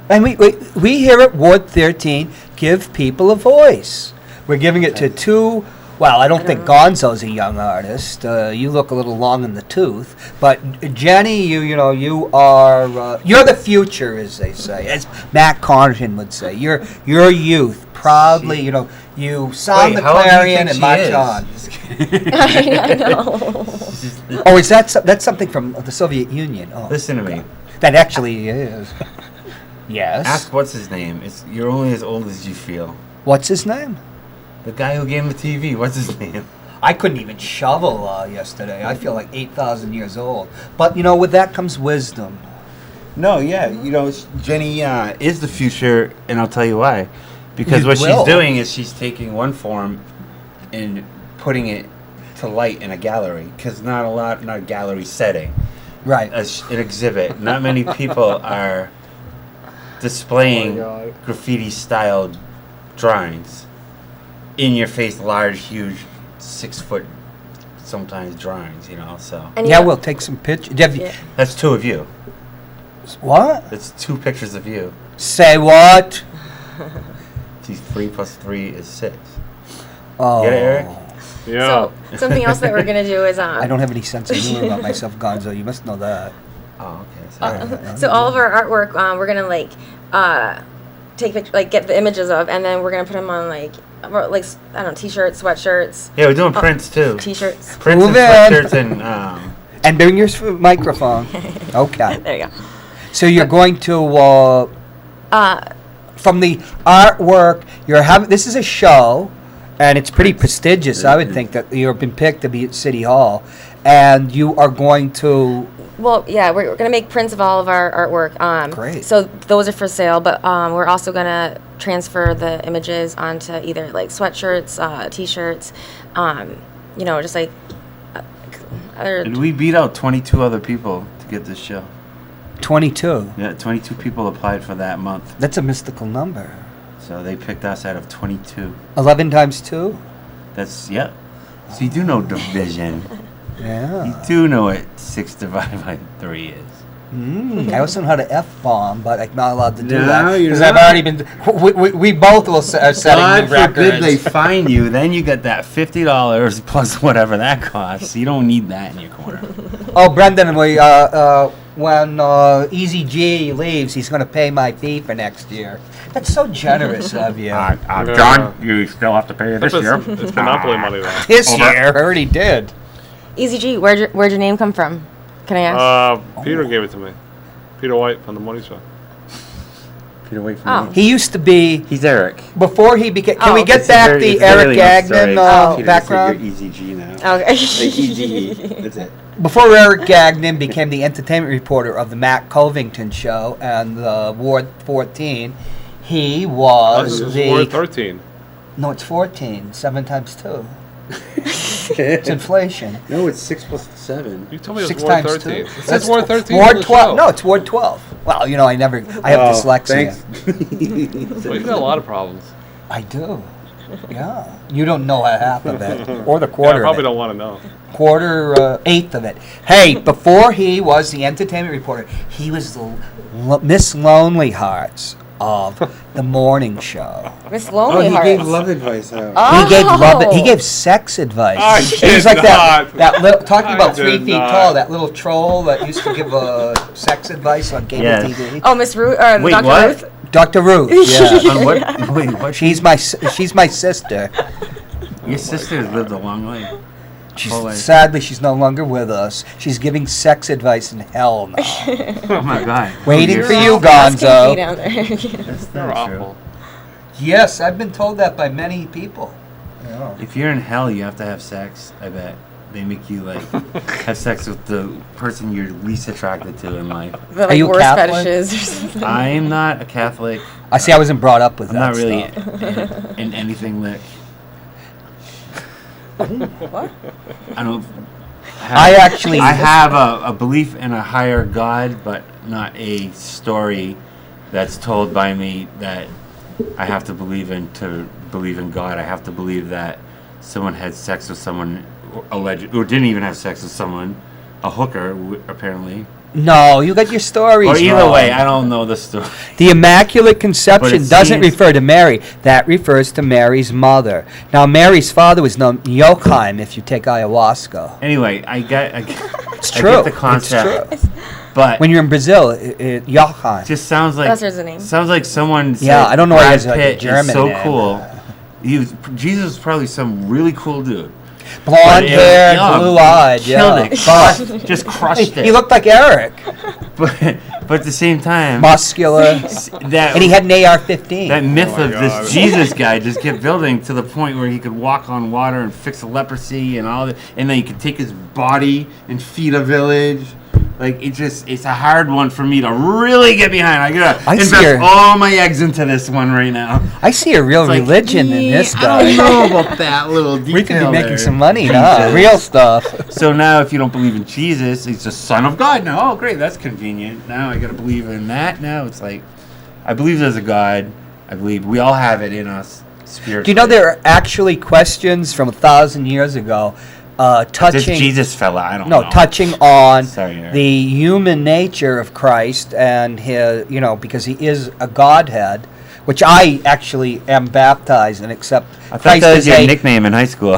B: And we here at Ward 13 give people a voice. We're giving it to two. Well, I don't think Gonzo's a young artist. You look a little long in the tooth, but Jenny, you are you're the future, as they say, as Matt Connaughton would say. You're youth, proudly. You sound
D: Wait,
B: the
D: how old do you
B: clarion
D: think
B: and
D: she
B: march
D: is?
B: on.
E: I know.
B: Oh, is that's something from the Soviet Union? Oh,
D: Listen to me.
B: that actually is. Yes.
D: Ask what's his name. You're only as old as you feel.
B: What's his name?
D: The guy who gave him the TV. What's his name?
B: I couldn't even shovel yesterday. I feel like 8,000 years old. But, with that comes wisdom.
D: No, yeah. Jenny is the future, and I'll tell you why. Because
B: You
D: what
B: will.
D: she's doing is she's taking one form and putting it to light in a gallery. Because not a gallery setting.
B: Right.
D: An exhibit. Not many people are displaying
C: Oh my God.
D: graffiti-styled drawings. In your face, large, huge, 6-foot, sometimes drawings. So
E: And
B: Yeah, we'll take some pictures.
E: Yeah.
D: that's two of you.
B: What?
D: That's 2 pictures of you.
B: Say what?
D: 3 plus 3 is 6.
B: Oh.
D: Get it, Eric?
C: Yeah.
E: So something else that we're gonna do is
B: I don't have any sense of humor about myself, Gonzo. You must know that.
D: Oh, okay. Sorry.
E: so all of our artwork we're gonna take pictures, get the images of, and then we're gonna put them on I don't know, t-shirts, sweatshirts,
D: Yeah, we're doing prints too.
E: t-shirts.
D: Prints and
B: Move in.
D: sweatshirts and
B: And bring your microphone. Okay.
E: There you go.
B: So you're going to, from the artwork, you're having, this is a show, and it's pretty prestigious. I would think that you've been picked to be at City Hall, and you are going to,
E: Well, yeah, we're gonna make prints of all of our artwork.
B: Great.
E: So those are for sale, but we're also gonna transfer the images onto either sweatshirts, t-shirts, just other.
D: and we beat out 22 other people to get this show.
B: 22.
D: Yeah, 22 people applied for that month.
B: That's a mystical number.
D: So they picked us out of 22.
B: 11 times 2?
D: That's, yep. So you do know division.
B: Yeah.
D: You do know what 6 divided by 3 is.
B: I also know how to F-bomb, but I'm not allowed to do
D: No,
B: that.
D: you're
B: Because I've
D: not.
B: already been, we both will are setting new records.
D: they fine you, then you get that $50 plus whatever that costs. You don't need that in your corner.
B: Oh, Brendan, when Easy G leaves, he's going to pay my fee for next year. That's so generous of you.
C: Yeah.
D: John, you still have to pay
C: It's Monopoly money though.
B: This year, I already did.
E: Easy G, where'd your name come from? Can I ask?
C: Peter gave it to me. Peter White from the Morning Show.
D: Peter, wait for
E: Oh.
D: me.
B: He used to be,
D: He's Eric.
B: before he became, can
E: Oh.
B: we get
D: It's
B: back
D: very-
B: the
D: it's
B: Eric
D: literally-
B: Gagnon
D: sorry.
B: background?
D: You're Easy G now.
E: Okay.
D: EG. That's it.
B: Before Eric Gagnon became the entertainment reporter of the Matt Covington Show and Ward 14, he was
C: This is
B: the...
C: Ward 13.
B: No, it's 14. 7 times 2. It's inflation.
D: No, it's 6 plus 7.
C: You told me it was
B: 6
C: Ward
B: times
C: 13.
B: 2.
C: It says Ward 13
B: Ward
C: on the
B: 12.
C: show.
B: No, it's Ward 12. Well, I have dyslexia.
C: Well, you've got a lot of problems.
B: I do. Yeah. You don't know a half of it. Or the
C: Yeah, I
B: quarter of
C: probably
B: it.
C: don't want to know.
B: Eighth of it. Hey, before he was the entertainment reporter, he was the Miss Lonely Hearts of the morning show.
E: Miss Lonely Hearts.
D: advice out.
E: Oh.
B: He gave love. He gave sex advice.
C: I
B: He was
C: did
B: like that.
C: not.
B: That little, talking
C: I
B: about 3
C: did
B: feet
C: not.
B: tall. That little troll that used to give sex advice on cable
D: Yeah.
B: TV.
E: Oh, Miss Ruth or
D: Wait,
E: Dr.
D: what?
E: Ruth.
B: Dr. Ruth. Yeah.
D: On what? Wait, what?
B: She's my sister.
D: Your sister's lived a long life.
C: Whole life.
B: Sadly, she's no longer with us. She's giving sex advice in hell now.
C: Oh my God.
B: Waiting
C: You're
B: for
C: awful.
B: you, Gonzo.
E: Down there.
C: That's
D: You're
C: not
D: awful.
B: Yes, I've been told that by many people. Yeah.
D: If you're in hell, you have to have sex. I bet they make you like have sex with the person you're least attracted to in life.
E: The,
B: Are you
E: worst
B: Catholic?
E: fetishes or something.
D: I am not a Catholic.
B: I see. I wasn't brought up with
D: I'm
B: that
D: not really
B: stuff.
D: in anything that
E: What?
D: I don't.
B: I actually.
D: I have a belief in a higher God, but not a story that's told by me that I have to believe in to believe in God. I have to believe that someone had sex with someone alleged, or didn't even have sex with someone, a hooker apparently.
B: No, you got your stories
D: Or either
B: wrong.
D: way, I don't know the story.
B: The Immaculate
D: But
B: Conception
D: it
B: doesn't
D: seems-
B: refer to Mary. That refers to Mary's mother. Now, Mary's father was named Joachim, if you take ayahuasca.
D: Anyway, I get
B: It's
D: I
B: true.
D: get the concept,
B: It's true.
D: but
B: When you're in Brazil, Joachim.
D: it just sounds like
E: That's his name.
D: sounds like someone.
B: Yeah,
D: said
B: I don't know why he
D: Brad
B: has, like, a
D: Pitt is
B: German
D: so
B: name.
D: cool. Jesus was probably some really cool dude.
B: Blonde
D: But
B: hair,
D: yeah,
B: blue-eyed.
D: killed
B: Yeah.
D: it.
B: But
D: Just crushed it.
B: he looked like Eric.
D: but at the same time,
B: Muscular.
D: that
B: And he had an AR-15.
D: that myth
C: my
D: of
C: God.
D: this Jesus guy just kept building to the point where he could walk on water and fix leprosy and all that, and then he could take his body and feed a village. Like it's a hard one for me to really get behind. I gotta
B: I see
D: invest
B: your-
D: all my eggs into this one right now.
B: I see a real
D: It's like,
B: religion in this
D: I
B: guy.
D: don't know about that little detail.
B: We could be making
D: there.
B: some money now.
D: Jesus.
B: Real stuff.
D: So now, if you don't believe in Jesus, he's the Son of God. Now, oh great, that's convenient. Now I gotta believe in that. Now it's like, I believe there's a God. I believe we all have it in us. Spiritually.
B: Do you know there are actually questions from 1,000 years ago
D: This
B: touching
D: Jesus fella? I don't know.
B: touching on
D: Sorry, Eric.
B: the human nature of Christ and his, because he is a Godhead, which I actually am baptized and accept
D: I thought
B: Christ
D: that was
B: as,
D: your
B: a,
D: nickname in high school.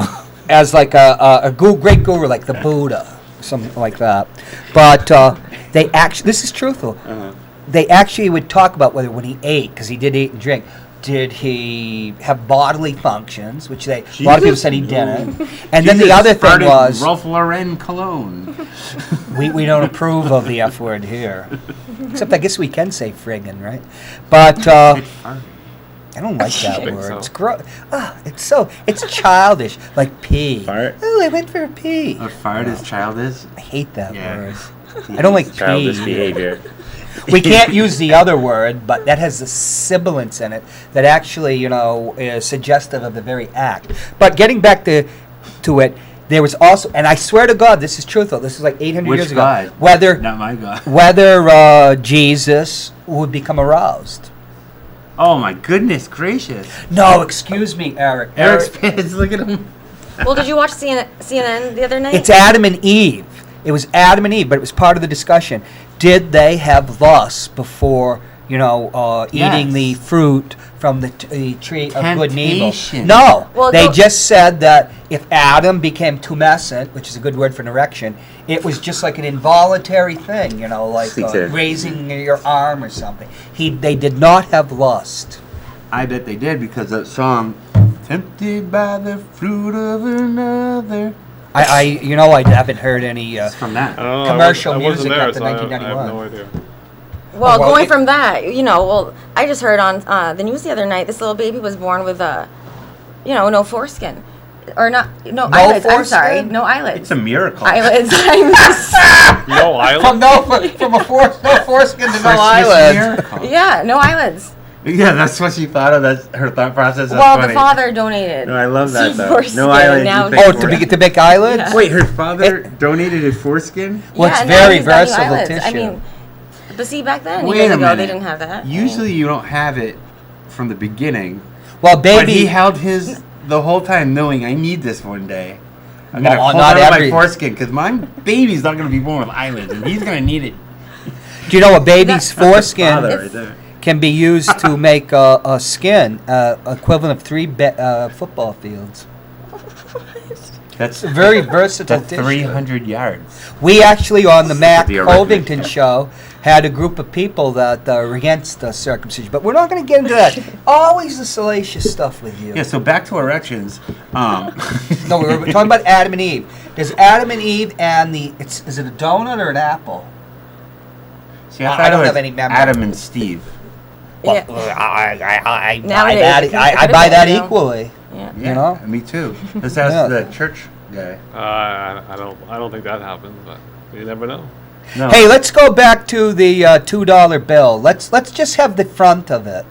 B: as like a great guru, like the Buddha, something like that. But they actually, this is truthful. They actually would talk about whether when he ate, because he did eat and drink, did he have bodily functions, which a lot of people said he didn't. And then the other thing was,
D: Ralph Lauren cologne.
B: we don't approve of the F word here. Except I guess we can say friggin', right? But I don't like that
C: think
B: word.
C: so.
B: It's gross. It's childish, like pee.
D: Fart?
B: Oh, I went for a pee.
D: A fart is childish.
B: I hate that
D: Yeah.
B: word. I don't like
D: Childish
B: pee.
D: behavior.
B: We can't use the other word, but that has the sibilance in it that actually, is suggestive of the very act. But getting back to it, there was also, and I swear to God, this is truthful. This is like 800
D: Which
B: years
D: God?
B: ago. Whether
D: Not my God.
B: Jesus would become aroused.
D: Oh my goodness gracious.
B: No, excuse me, Eric.
D: Eric's pissed. Look at him.
E: Well, did you watch CNN the other night?
B: It's Adam and Eve. It was Adam and Eve, but it was part of the discussion. Did they have lust before, eating
D: Yes.
B: the fruit from the tree of good and evil?
D: Temptation.
B: No.
E: Well,
B: they
E: no-
B: just said that if Adam became tumescent, which is a good word for an erection, it was just like an involuntary thing, like
D: Speak to-
B: raising your arm or something. They did not have lust.
D: I bet they did because that song, "Tempted by the fruit of another."
B: I haven't heard any.
D: It's from that.
C: I don't know.
B: Commercial
C: I wasn't
B: music
C: there,
B: after
C: so I have
B: 1991.
C: no idea.
E: Well,
B: Well,
E: going
B: it-
E: from that, I just heard on the news the other night, this little baby was born with no foreskin. Or not, no eyelids, I'm sorry,
B: foreskin?
E: no eyelids.
D: It's a miracle.
E: Eyelids, I
C: No island.
B: From no foreskin to no
D: Christmas
B: eyelids.
D: miracle.
E: miss. Yeah, no eyelids.
D: Yeah, that's what she thought of. That's her thought process. That's
E: Well,
D: funny.
E: the father donated.
D: No, I love that,
E: some
D: though.
E: foreskin,
D: No eyelids,
E: now-
D: you think-
B: Oh, to make eyelids?
E: Yeah.
D: Wait, her father donated his foreskin?
B: Well,
E: Yeah,
B: it's
E: now
B: very
E: he's got new
B: versatile
E: eyelids.
B: tissue.
E: I mean, but see, back then,
D: Wait
E: years
D: a
E: ago,
D: minute.
E: they didn't have that.
D: Usually you don't have it from the beginning.
B: Well,
D: But he
B: baby,
D: held his the whole time knowing I need this one day. I'm going to
B: Well,
D: hold
B: not
D: on to my
B: every-
D: foreskin because my baby's not going to be born with eyelids and he's going to need it.
B: do you know a baby's
D: Father
B: foreskin
D: right there.
B: can be used to make a skin equivalent of 3 football fields?
D: That's
B: It's a very versatile
D: that's
B: tissue.
D: 300 yards.
B: We actually, on the Matt
D: The arithmetic.
B: Covington show, had a group of people that are against circumcision. But we're not going to get into that. Always the salacious stuff with you.
D: Yeah, so back to erections.
B: No, we were talking about Adam and Eve. There's Adam and Eve and is it a donut or an apple?
D: See,
B: I don't have any memory.
D: Adam and Steve.
B: Well,
E: Yeah.
B: I buy
E: Nowadays,
B: that.
E: it
B: I
E: could've
B: buy
E: been,
B: that
E: you know.
B: equally.
E: Yeah.
D: Yeah,
B: You know?
D: me too. Let's ask
B: Yeah.
D: the church guy.
C: I don't think that happens, but you never know.
D: No.
B: Hey, let's go back to the $2 bill. Let's just have the front of it.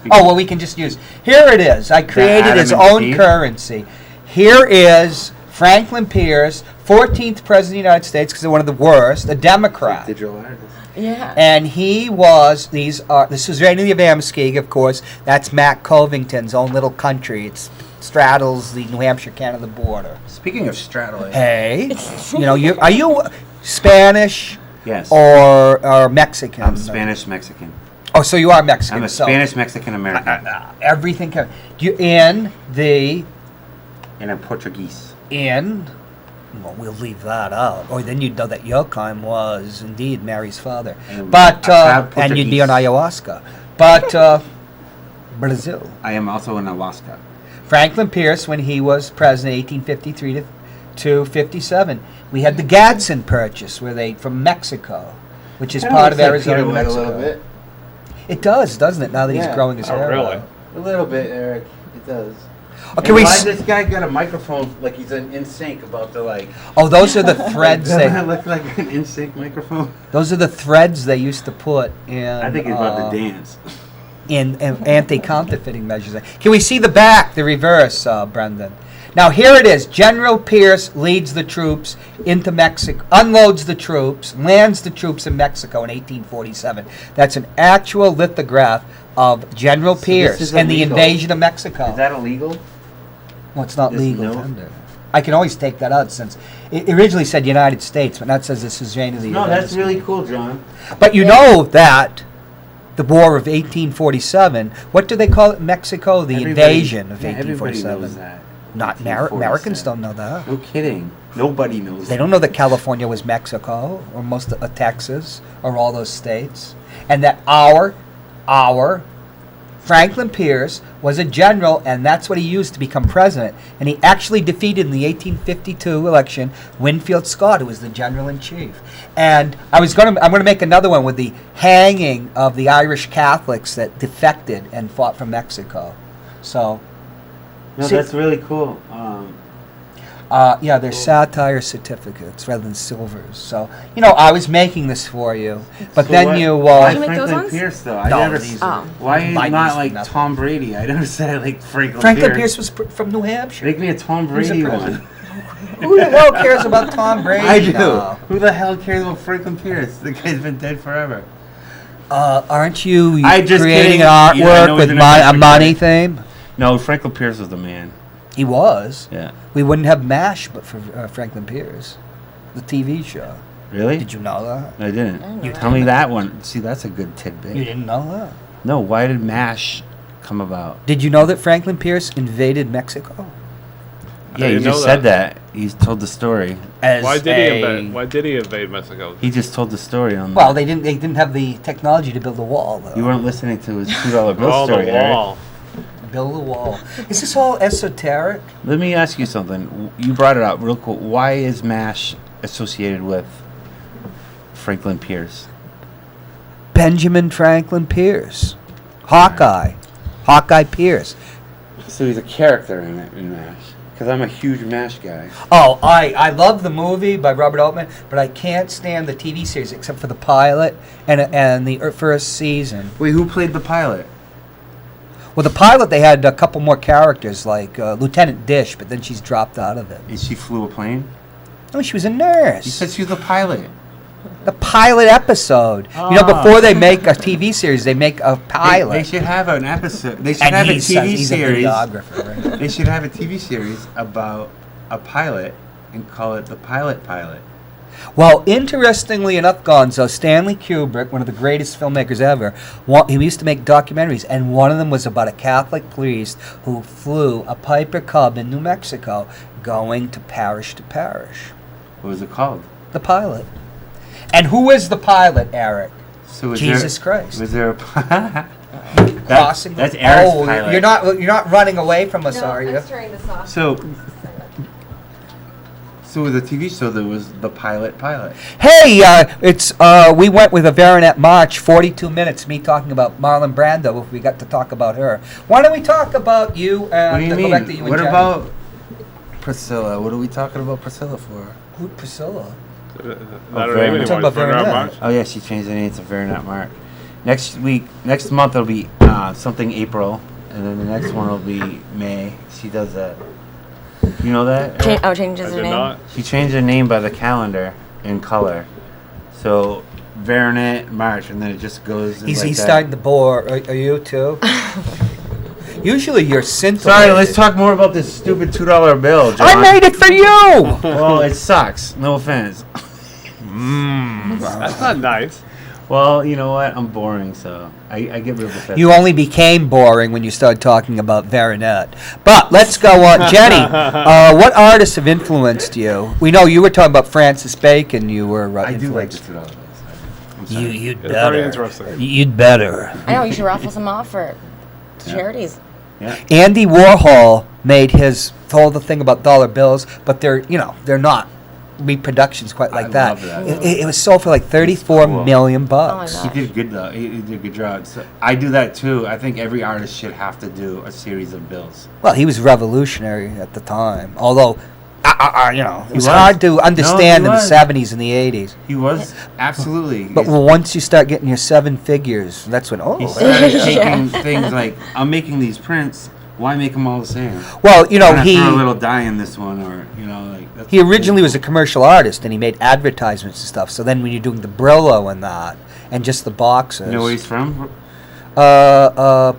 B: Oh, well, we can just use. Here it is. I created
D: Adam
B: his
D: and
B: own
D: Steve?
B: currency. Here is Franklin Pierce, 14th president of the United States, because they're one of the worst, a Democrat.
D: Digital artist.
E: Yeah.
B: And he was, this is Rainy of Amoskeag, of course. That's Matt Covington's own little country. It straddles the New Hampshire-Canada border.
D: Speaking of straddling.
B: Hey, are you Spanish
D: Yes.
B: or Mexican?
D: I'm Spanish Mexican.
B: Oh, so you are Mexican.
D: I'm a
B: so
D: Spanish Mexican American.
B: everything. You
D: And I'm Portuguese.
B: Well, we'll leave that out. Or then you'd know that Joachim was indeed Mary's father.
D: am
B: But
D: a proud
B: and you'd be on
D: Portuguese.
B: ayahuasca. But Brazil.
D: I am also in Alaska.
B: Franklin Pierce, when he was president, 1853 to 57, we had the Gadsden Purchase, where they from Mexico, which is part of Arizona, New Mexico. It does, doesn't it? Now that he's
F: Yeah.
B: growing his
C: Oh,
B: hair.
C: really?
B: out.
F: A little bit, Eric. It does.
B: Okay, we.
D: Why this guy got a microphone like he's in sync about to like?
B: Oh, those are the threads.
D: Doesn't that
B: they,
D: look like an in sync microphone?
B: those are the threads they used to put in.
D: I think he's about to dance.
B: In anti-counterfeiting measures. Can we see the back, the reverse, Brendan? Now here it is. General Pierce leads the troops into Mexico, unloads the troops, lands the troops in Mexico in 1847. That's an actual lithograph of General
D: this
B: Pierce
D: is
B: and the
D: illegal.
B: invasion of Mexico.
D: Is that illegal?
B: Well, it's not
D: This
B: legal
D: no-
B: tender. I can always take that out since it originally said United States, but now it says this is Jane of the
D: No,
B: United
D: that's
B: States.
D: really cool, John.
B: But you know that the War of 1847, what do they call it in Mexico? The invasion of
D: Everybody
B: 1847.
D: knows that.
B: Not
D: 1847.
B: Americans don't know that.
D: No kidding. Nobody knows.
B: They don't know that California was Mexico, or most of Texas, or all those states, and that our Franklin Pierce was a general, and that's what he used to become president. And he actually defeated in the 1852 election Winfield Scott, who was the general in chief. And I'm going to make another one with the hanging of the Irish Catholics that defected and fought for Mexico. So,
D: No,
B: see-
D: that's really cool.
B: yeah, they're satire certificates rather than silvers. So, I was making this for you, but
D: So
B: then
D: what-
B: you.
D: Why
E: Did you make those
D: Franklin
E: ones?
D: Pierce though? I
B: No,
D: never.
B: these
E: are-
D: Why are you
B: Biden's
D: not like
B: nothing.
D: Tom Brady? I never said like Franklin
B: Franklin Pierce was from New Hampshire.
D: Make me a Tom
B: Who's the
D: Brady
B: president?
D: one.
B: Who the hell cares about Tom Brady?
D: I do.
B: now?
D: Who the hell cares about Franklin Pierce? The guy's been dead forever.
B: Aren't you
D: I just
B: creating
D: kidding.
B: an
D: Yeah, I
B: artwork
D: know
B: with
D: he's an
B: a money
D: American
B: theme?
D: No, Franklin Pierce was the man.
B: He was.
D: Yeah.
B: We wouldn't have MASH but for Franklin Pierce, the TV show.
D: Really?
B: Did you know that?
D: I didn't.
E: know
D: You
E: that.
D: tell me that one. See, that's a good tidbit.
B: You didn't know that?
D: No, why did MASH come about?
B: Did you know that Franklin Pierce invaded Mexico?
D: Yeah, you
C: didn't know
D: just said that. You told the story.
B: As
C: Why did he invade Mexico?
D: He just told the story on.
B: Well, they didn't have the technology to build a wall, though.
D: You weren't listening to his $2 bill
C: Oh,
D: story,
C: the
D: Eric.
C: wall.
B: Build a wall. Is this all esoteric?
D: Let me ask you something. You brought it up real cool. Why is MASH associated with Franklin Pierce?
B: Benjamin Franklin Pierce. Hawkeye. Hawkeye Pierce.
D: So he's a character in MASH. Because I'm a huge MASH guy.
B: Oh, I love the movie by Robert Altman, but I can't stand the TV series except for the pilot and the first season.
D: Wait, who played the pilot?
B: Well, the pilot, they had a couple more characters, like Lieutenant Dish, but then she's dropped out of it.
D: And she flew a plane?
B: Oh, she was a nurse.
D: You said she was the pilot.
B: The pilot episode. Before they make a TV series, they make a pilot.
D: They should have an episode. They should
B: and
D: have a
B: he's
D: TV
B: he's a
D: series.
B: videographer. Right?
D: They should have a TV series about a pilot and call it The Pilot.
B: Well, interestingly enough, Gonzo, Stanley Kubrick, one of the greatest filmmakers ever, he used to make documentaries, and one of them was about a Catholic priest who flew a Piper Cub in New Mexico going to parish to parish.
D: What was it called?
B: The pilot. And who is the pilot, Eric?
D: So was
B: Jesus
D: there,
B: Christ.
D: Was there a
B: Crossing.
D: that's Eric's
B: oh,
D: pilot.
B: you're not running away from us, are you?
E: turning this off.
D: So with the TV show, there was the pilot.
B: Hey, we went with a Baronet March, 42 minutes, me talking about Marlon Brando, if we got to talk about her. Why don't we talk about you and
D: What do you
B: go back to
D: mean?
B: you
D: What
B: and Jenny?
D: about Priscilla? What are we talking about Priscilla for?
B: Who, Priscilla?
C: Not her
D: very
C: name
D: nice.
C: anymore.
B: Talking about
C: It's Bernard
B: Baronet.
C: March.
D: Oh yeah, she changed the name to Baronet Mark. Next month it'll be something April, and then the next one will be May. She does that. You know that?
E: Changes
C: I
E: her
C: did
E: name.
C: not.
D: She changed her name by the calendar in color. So Baronet March, and then it just goes. In
B: He's
D: like that.
B: starting to bore. Are you too? Usually you're scintillating.
D: Sorry, let's talk more about this stupid $2 bill, John.
B: I made it for you!
D: Well, it sucks. No offense.
C: That's not nice.
D: Well, you know what? I'm boring, so I get real defensive.
B: You only became boring when you started talking about Baronet. But let's go on. Jenny, what artists have influenced you? We know you were talking about Francis Bacon. You were
D: I do like the
B: influenced.
D: $2 bills. I'm sorry.
B: You'd
C: It's very
B: better.
C: interesting.
B: You'd better.
E: I know you should raffle some off for charities.
D: Yeah.
B: Andy Warhol made his whole the thing about dollar bills, but they're not reproductions quite like
D: I
B: that.
D: love that.
B: It was sold for like 34
D: cool.
B: million
E: Oh my
B: bucks.
E: God.
D: He did good though. He did a good job. So I do that too. I think every artist should have to do a series of bills.
B: Well, he was revolutionary at the time. Although, it was
D: was.
B: hard to understand
D: No,
B: in
D: he
B: the
D: was.
B: 70s and the 80s.
D: He was absolutely.
B: But once you start getting your 7 figures, that's when,
D: he
B: oh.
D: started taking things like, I'm making these prints. Why make them all the same?
B: Well,
D: I'm gonna throw a little dye in this one, or that's
B: he originally was a commercial artist, and he made advertisements and stuff. So then when you're doing the Brillo and that, and just the boxes.
D: You know where he's from?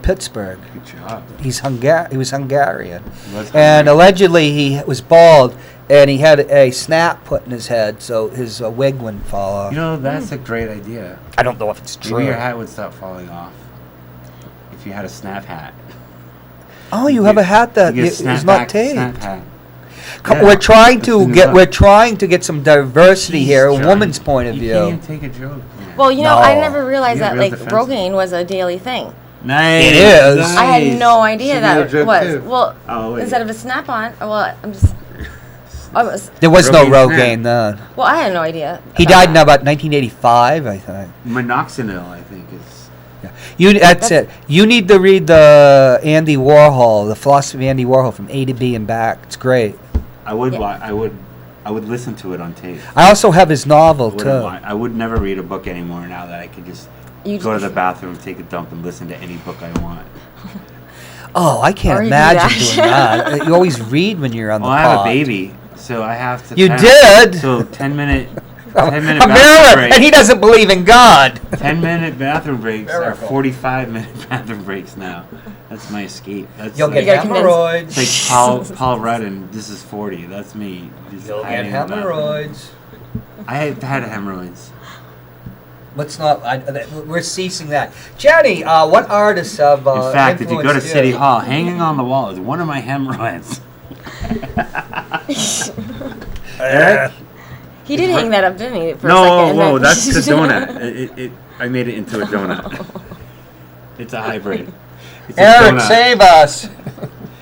B: Pittsburgh.
D: Good job.
B: He was Hungarian.
D: He was
B: And
D: Hungarian.
B: allegedly he was bald, and he had a snap put in his head, so his wig wouldn't fall off.
D: You know, that's a great idea.
B: I don't know if it's true.
D: Maybe your hat would stop falling off if you had a snap hat.
B: Oh, you have a hat that
D: You get a
B: is
D: snap
B: not
D: back
B: taped.
D: snap hat.
B: Come-
D: Yeah,
B: We're trying
D: that's
B: to
D: the new
B: get.
D: look.
B: We're trying to get some diversity
D: Jeez,
B: here, a
D: John,
B: woman's point of
D: you
B: view.
D: can't even take a joke. Man.
E: Well, I
B: No.
E: never realized
D: You're
E: that
D: real
E: like
D: defensive.
E: Rogaine was a daily thing.
D: Nice.
B: It is.
D: Nice.
E: I had no idea
D: Should
E: that
D: be a
E: it
D: joke,
E: was.
D: too.
E: Well,
D: Oh, wait.
E: instead of a snap-on, I'm just.
B: There was no
D: Rogaine
B: Rogaine then.
E: Well, I had no idea.
B: He
E: about
B: died in
E: that.
B: about 1985, I think.
D: Minoxidil, I think, is.
B: That's it. You need to read the Andy Warhol, the philosophy of Andy Warhol from A to B and back. It's great.
D: I would.
E: Yeah.
D: I would listen to it on tape.
B: I also have his novel
D: I would never read a book anymore now that I could just
E: You
D: go to
E: just-
D: the bathroom, take a dump, and listen to any book I want.
B: Oh, I
E: Or
B: can't
E: you do
B: imagine
E: that.
B: doing that. You always read when you're on
D: Well,
B: the
D: I
B: pod.
D: have a baby, so I have to.
B: You did?
D: So 10-minute
B: A
D: bathroom
B: mirror,
D: break.
B: and he doesn't believe in God.
D: 10-minute bathroom breaks are
B: Miracle.
D: 45-minute bathroom breaks now. That's my escape. That's
B: You'll
D: like,
B: get
E: gotta
B: hemorrhoids.
D: it's like Paul Rudd, this is 40. That's me. Just
B: You'll get
D: hiding in the bathroom.
B: hemorrhoids.
D: I have had hemorrhoids.
B: Let's not. We're ceasing that. Jenny, what artists have
D: In fact, if you go to
B: influenced
D: City Hall, hanging on the wall is one of my hemorrhoids. Eric?
E: He did hang that up, didn't he? For a
D: No,
E: second, and
D: whoa,
E: then-
D: that's the donut. I made it into a donut. It's a hybrid. It's a
B: Eric,
D: donut.
B: save us.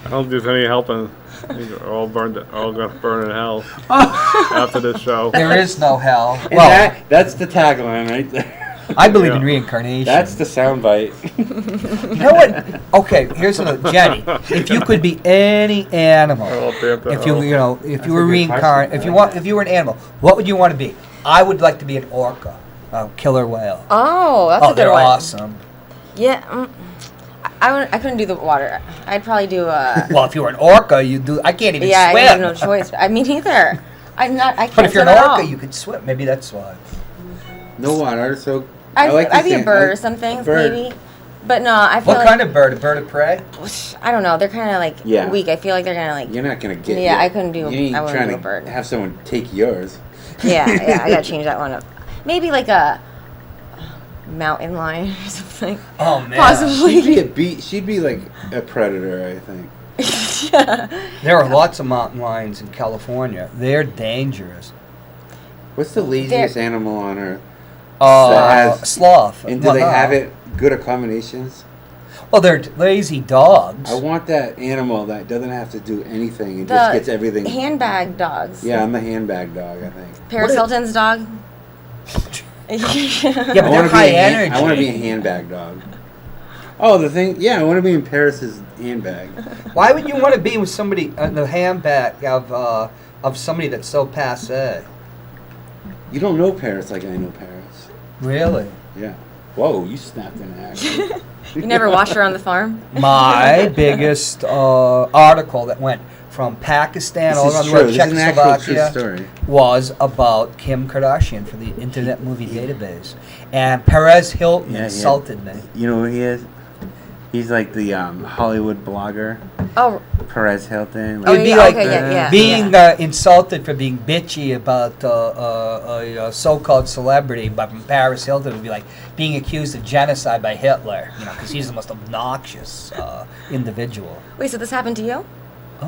C: I don't think there's any helping. They're all gonna burn in hell after this show.
B: There is no hell.
D: And
B: Well,
D: that's the tagline right there.
B: I believe in
C: Yeah.
B: reincarnation.
D: That's the soundbite.
B: You know what? Okay, here's another. Jenny, if you could be any animal, if you were
D: a good
B: reincarnated,
D: question.
B: if you were an animal, what would you want to be? I would like to be an orca, a killer whale.
E: Oh, that's a good
B: they're
E: one.
B: awesome.
E: Yeah, I couldn't do the water. I'd probably do
B: Well, if you were an orca, you do. I can't even
E: yeah,
B: swim.
E: I have no choice. I mean, either. I can't.
B: But if you're an
E: swim at
B: orca,
E: all.
B: you could swim. Maybe that's why.
D: No water, so
E: I'd be a bird or something, maybe. But no, I feel
B: What
E: like
B: kind of bird? A bird of prey?
E: I don't know. They're kind of like
D: Yeah.
E: weak. I feel like they're gonna like.
D: You're not gonna get.
E: Yeah, I couldn't do.
D: You ain't
E: I wouldn't
D: trying
E: do a
D: to
E: bird.
D: have someone take yours.
E: Yeah, I gotta change that one up. Maybe like a mountain lion or something.
B: Oh man.
E: Possibly.
D: She'd be like a predator, I think.
B: There are lots of mountain lions in California. They're dangerous.
D: What's the laziest animal on earth? has-
B: sloth.
D: And do they
B: Uh-huh.
D: have it good accommodations?
B: Well, they're lazy dogs.
D: I want that animal that doesn't have to do anything and
E: The
D: just gets everything.
E: handbag dogs.
D: Yeah, I'm the handbag dog, I think.
E: Paris Hilton's dog.
B: Yeah, but
D: I
B: they're
D: wanna be
B: high
D: a hand-
B: energy.
D: I want to be a handbag dog. Oh, the thing. Yeah, I want to be in Paris's handbag.
B: Why would you want to be with somebody the handbag of somebody that's so passe?
D: You don't know Paris like I know Paris.
B: Really?
D: Yeah. Whoa, you snapped in action.
E: You never watched her on the farm?
B: My biggest article that went from Pakistan all
D: This
B: around
D: is
B: the world,
D: true. This is an actual true
B: Czechoslovakia,
D: story.
B: was about Kim Kardashian for the Internet Movie Database. And Perez Hilton
D: Yeah,
B: insulted me.
D: You know who he is? He's like the Hollywood blogger,
E: Oh,
D: Perez Hilton.
B: It would be
E: yeah,
B: like
E: okay, yeah,
B: being
E: yeah.
B: Insulted for being bitchy about a so-called celebrity, but from Paris Hilton would be like being accused of genocide by Hitler, because he's the most obnoxious individual.
E: wait, so this happened to you?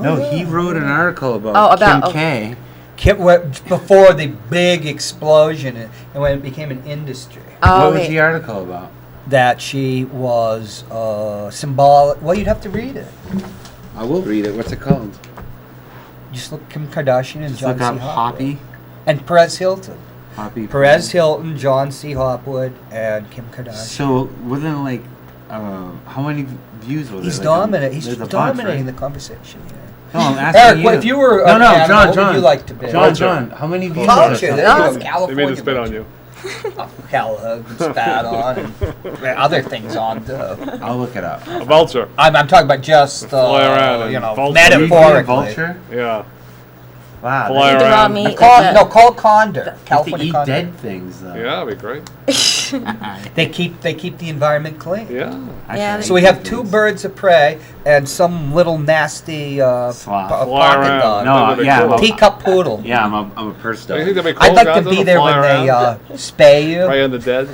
D: No, he wrote an article about,
E: Oh, about-
D: Kim K.
B: Before the big explosion and when it became an industry.
E: Oh,
D: What was
E: wait.
D: the article about?
B: That she was symbolic. Well, you'd have to read it.
D: I will read it. What's it called?
B: Just look Kim Kardashian and
D: Just
B: John
D: look
B: C.
D: up
B: Hopwood.
D: Hoppy.
B: And Perez Hilton.
D: Hoppy.
B: Perez Hilton, John C. Hopwood, and Kim Kardashian.
D: So within like, how many views was
B: He's
D: it?
B: dominating.
D: There's
B: He's
D: a bunch,
B: dominating
D: right?
B: the conversation here.
D: No, I'm asking
B: Eric,
D: you.
B: what if you were
D: No,
B: an
D: no,
B: animal,
D: John,
B: what
D: John.
B: would you like to be?
D: John, how many views?
B: Culture.
D: was it?
B: There
E: Oh.
B: you go,
C: They
B: California.
C: made a spit on you.
B: Hell, spat on and other things on too.
D: I'll look it up.
C: A vulture.
B: I'm talking about just
C: Fly around and vulture.
B: metaphorically.
D: Vulture?
C: Yeah.
D: Wow.
C: Fly
E: Eat the raw
C: around.
E: meat.
B: Call Condor.
D: You have to
B: California
D: eat
B: Condor.
D: dead things though.
C: Yeah, that'd be great.
B: They keep the environment clean.
C: Yeah.
E: Yeah,
B: So we have two birds of prey and some little nasty
D: Sloth.
B: pocket
C: Fly around.
B: dog.
D: No,
C: That'd be
D: yeah,
C: cool.
D: well,
B: Teacup poodle.
D: Yeah, I'm a purse
C: Do you
D: dog.
C: think that'd be cool?
B: I'd like
C: guys,
B: to be
C: to
B: there
C: fly
B: when they
C: around?
B: spay you.
C: Prey on the dead.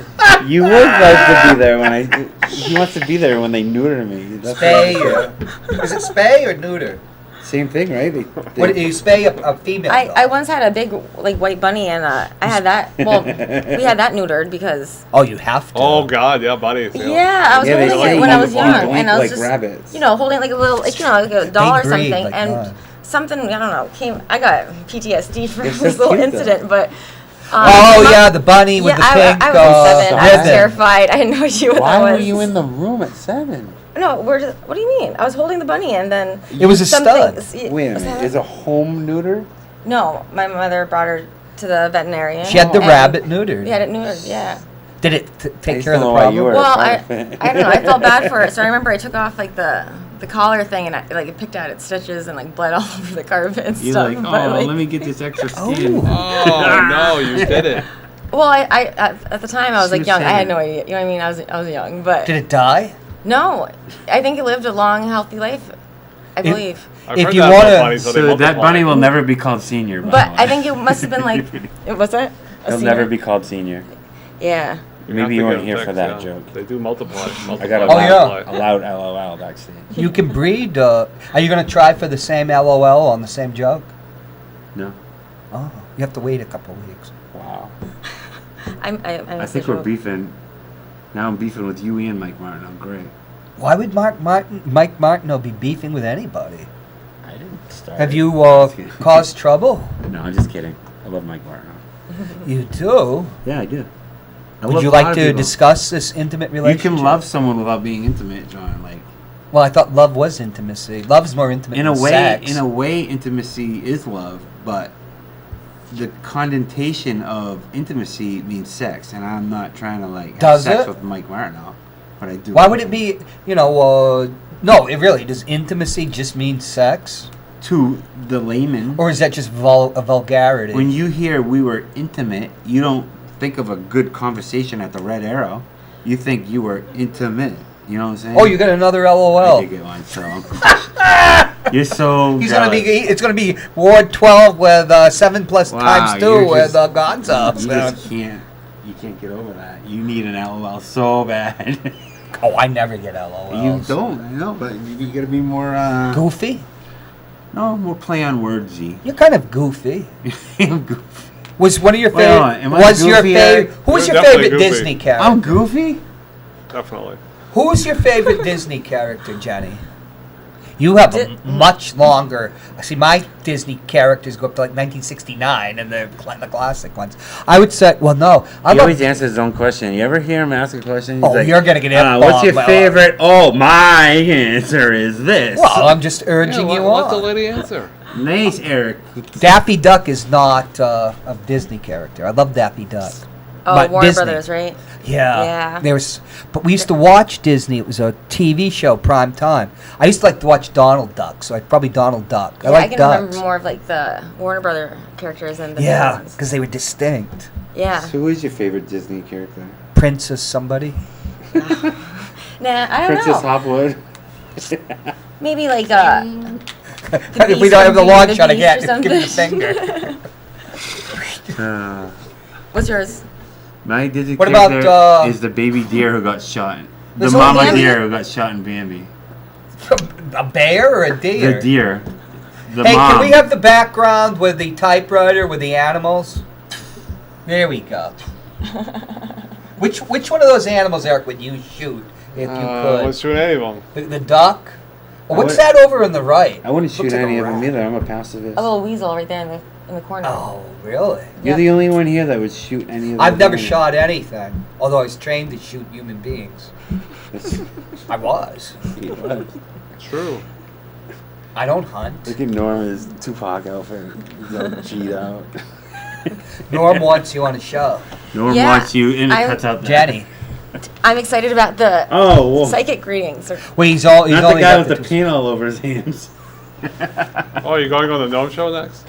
D: You would like to be there when he wants to be there when they neuter me. That's
B: Spay
D: what-
B: you. Is it spay or neuter?
D: Same thing, right?
B: What, you spay a female dog?
E: I once had a big like white bunny and I had that. Well, we had that neutered because
B: Oh, you have to.
C: Oh God, yeah, bunnies.
E: yeah, I was
D: Yeah, they
E: holding
D: like
E: it when I
D: them
E: was
D: on the
E: young,
D: blink
E: and I was
D: like
E: just
D: rabbits.
E: holding like a little like like a doll or
B: breed
E: something,
B: like
E: and
B: that.
E: something I don't know came. I got PTSD from
D: They're so
E: this little
D: cute, though.
E: incident, but.
B: Oh
E: my-
B: yeah, the bunny with the
E: I,
B: pink
E: I was 7. I was
B: ribbon.
E: terrified. I had no idea what
D: Why
E: that
D: were
E: was.
D: you in the room at 7?
E: No, we're just. What do you mean? I was holding the bunny and then.
B: It was a stud.
D: Wait a minute. Is a home neuter?
E: No, my mother brought her to the veterinarian.
B: She had the
E: and
B: rabbit neutered.
E: We had it neutered. Yeah.
B: Did it take
D: just
B: care of the
D: don't know why you
B: problem?
D: were-
E: Well,
D: part
E: I
D: of it.
E: don't know. I felt bad for it, so I remember I took off like the collar thing and it picked out its stitches and like bled all over the carpet and
D: You're
E: stuff.
D: like,
E: but,
D: oh,
E: like,
D: let me get this extra skin.
C: Oh no, you did it.
E: well, I at the time I was
D: She
E: like
D: was
E: young. I had
D: saying-
E: no idea. You know what I mean? I was young, but
B: Did it die?
E: no, I think it lived a long, healthy life. I believe.
C: I've
B: If
C: heard
B: you
C: that about
B: wanna-
C: bunnies, how they
D: So that
C: multiply.
D: bunny will never be called senior. by
E: But
D: the way.
E: I think it must have been like. What's that? A
D: He'll
E: senior?
D: never be called senior.
E: Yeah.
C: You
D: Maybe
C: have
D: you
C: to
D: weren't
C: get
D: here
C: them
D: for
C: fixed,
D: that
C: yeah.
D: joke.
C: They do multiply.
D: I got a
B: Oh,
D: loud,
B: yeah.
D: a loud LOL backstage.
B: You can breed. Are you going to try for the same LOL on the same joke?
D: No.
B: Oh, you have to wait a couple weeks.
D: Wow.
E: I'm
D: I think we're beefing. Now I'm beefing with you and Mike Martin. I'm great.
B: Why would Mike Martineau be beefing with anybody?
D: I didn't start.
B: Have you
D: Just kidding.
B: caused trouble?
D: No, I'm just kidding. I love Mike Martin.
B: You do.
D: Yeah, I do. I
B: Would
D: love
B: you
D: a lot
B: like
D: of
B: to
D: people.
B: discuss this intimate
D: You
B: relationship?
D: can love someone without being intimate, John. Like
B: Well, I thought love was intimacy. Love's more intimate
D: in a
B: than
D: way,
B: sex.
D: intimacy is love, but the connotation of intimacy means sex, and I'm not trying to like have
B: Does
D: sex
B: it?
D: with Mike Martineau, but I do.
B: Why
D: love
B: would it
D: him.
B: be? No, it really does. Intimacy just mean sex,
D: to the layman?
B: or is that just a vulgarity?
D: When you hear we were intimate, you don't think of a good conversation at the Red Arrow. You think you were intimate. You know what I'm saying?
B: Oh, you got another
D: I
B: LOL.
D: did get one, so you're so.
B: He's
D: jealous.
B: gonna be. It's gonna be Ward 12 with 7 plus
D: Wow,
B: times 2
D: you're
B: with
D: just-
B: Gonza.
D: You just can't. You can't get over that. You need an LOL so bad.
B: Oh, I never get LOLs.
D: You don't. I know, but you gotta be more.
B: Goofy.
D: No, more play on wordsy.
B: You're kind of goofy.
D: I'm goofy.
B: Was one of your
D: Wait, hold on,
B: favorite?
D: am I
B: Was your
D: Goofy,
B: favorite?
D: Eric?
B: Who was
C: You're
B: your
C: definitely
B: favorite
C: Goofy.
B: Disney character?
D: I'm Goofy?
C: Definitely.
B: Who was your favorite Disney character, Jenny? You have a much longer. See, my Disney characters go up to like 1969, and the classic ones. I would say, well, no, I
D: He
B: love.
D: always answers his own question. You ever hear him ask a question? He's
B: Oh, you're gonna get
D: What's your
B: F-bombed.
D: favorite? Oh, my answer is this.
B: Well, I'm just urging you
C: Let the
B: on.
C: lady answer.
D: Nice, Eric.
B: Daffy Duck is not a Disney character. I love Daffy Duck.
E: Oh,
B: But
E: Warner
B: Disney.
E: Brothers, right?
B: Yeah.
E: Yeah.
B: But we used to watch Disney. It was a TV show, prime time. I used to like to watch Donald Duck, so I'd probably Donald Duck. I
E: Yeah,
B: like
E: I can
B: ducks.
E: remember more of like the Warner Brother characters than the
B: Yeah,
E: villains.
B: because they were distinct.
E: Yeah.
D: So who is your favorite Disney character?
B: Princess somebody.
E: Nah, I don't
D: Princess
E: know.
D: Hopwood.
E: Maybe like
B: If we don't have the long shot again, just give me the finger.
E: What's yours?
D: My Disney
B: What
D: character
B: about,
D: is the baby deer who got shot. The
B: There's
D: mama
E: only-
D: deer who got shot in Bambi.
B: A bear or a deer?
D: The deer. The
B: Hey,
D: mom.
B: can we have the background with the typewriter with the animals? There we go. Which one of those animals, Eric, would you shoot if you could?
C: Let's shoot any of them.
B: The duck? Well, what's
D: would-
B: that over on the right?
D: I wouldn't shoot
B: Looks like a
D: any of them
B: rat.
D: either. I'm a pacifist.
E: A little weasel right there in the corner.
B: Oh, really?
D: You're the only one here that would shoot any of them.
B: I've never shot anything, although I was trained to shoot human beings. I was.
C: True.
B: I don't hunt.
D: Look at Norma's Tupac outfit. He's all G'd out.
B: Norm wants you on a show.
D: Norm
E: Yeah,
D: wants you and it
E: I'm-
D: cuts out the
B: Jenny.
E: I'm excited about the
D: Oh, well,
E: psychic readings.
B: Well, he's
D: not
B: only
D: the guy
B: got
D: with the paint all over his hands.
C: Oh, you're going on the Gnome Show next?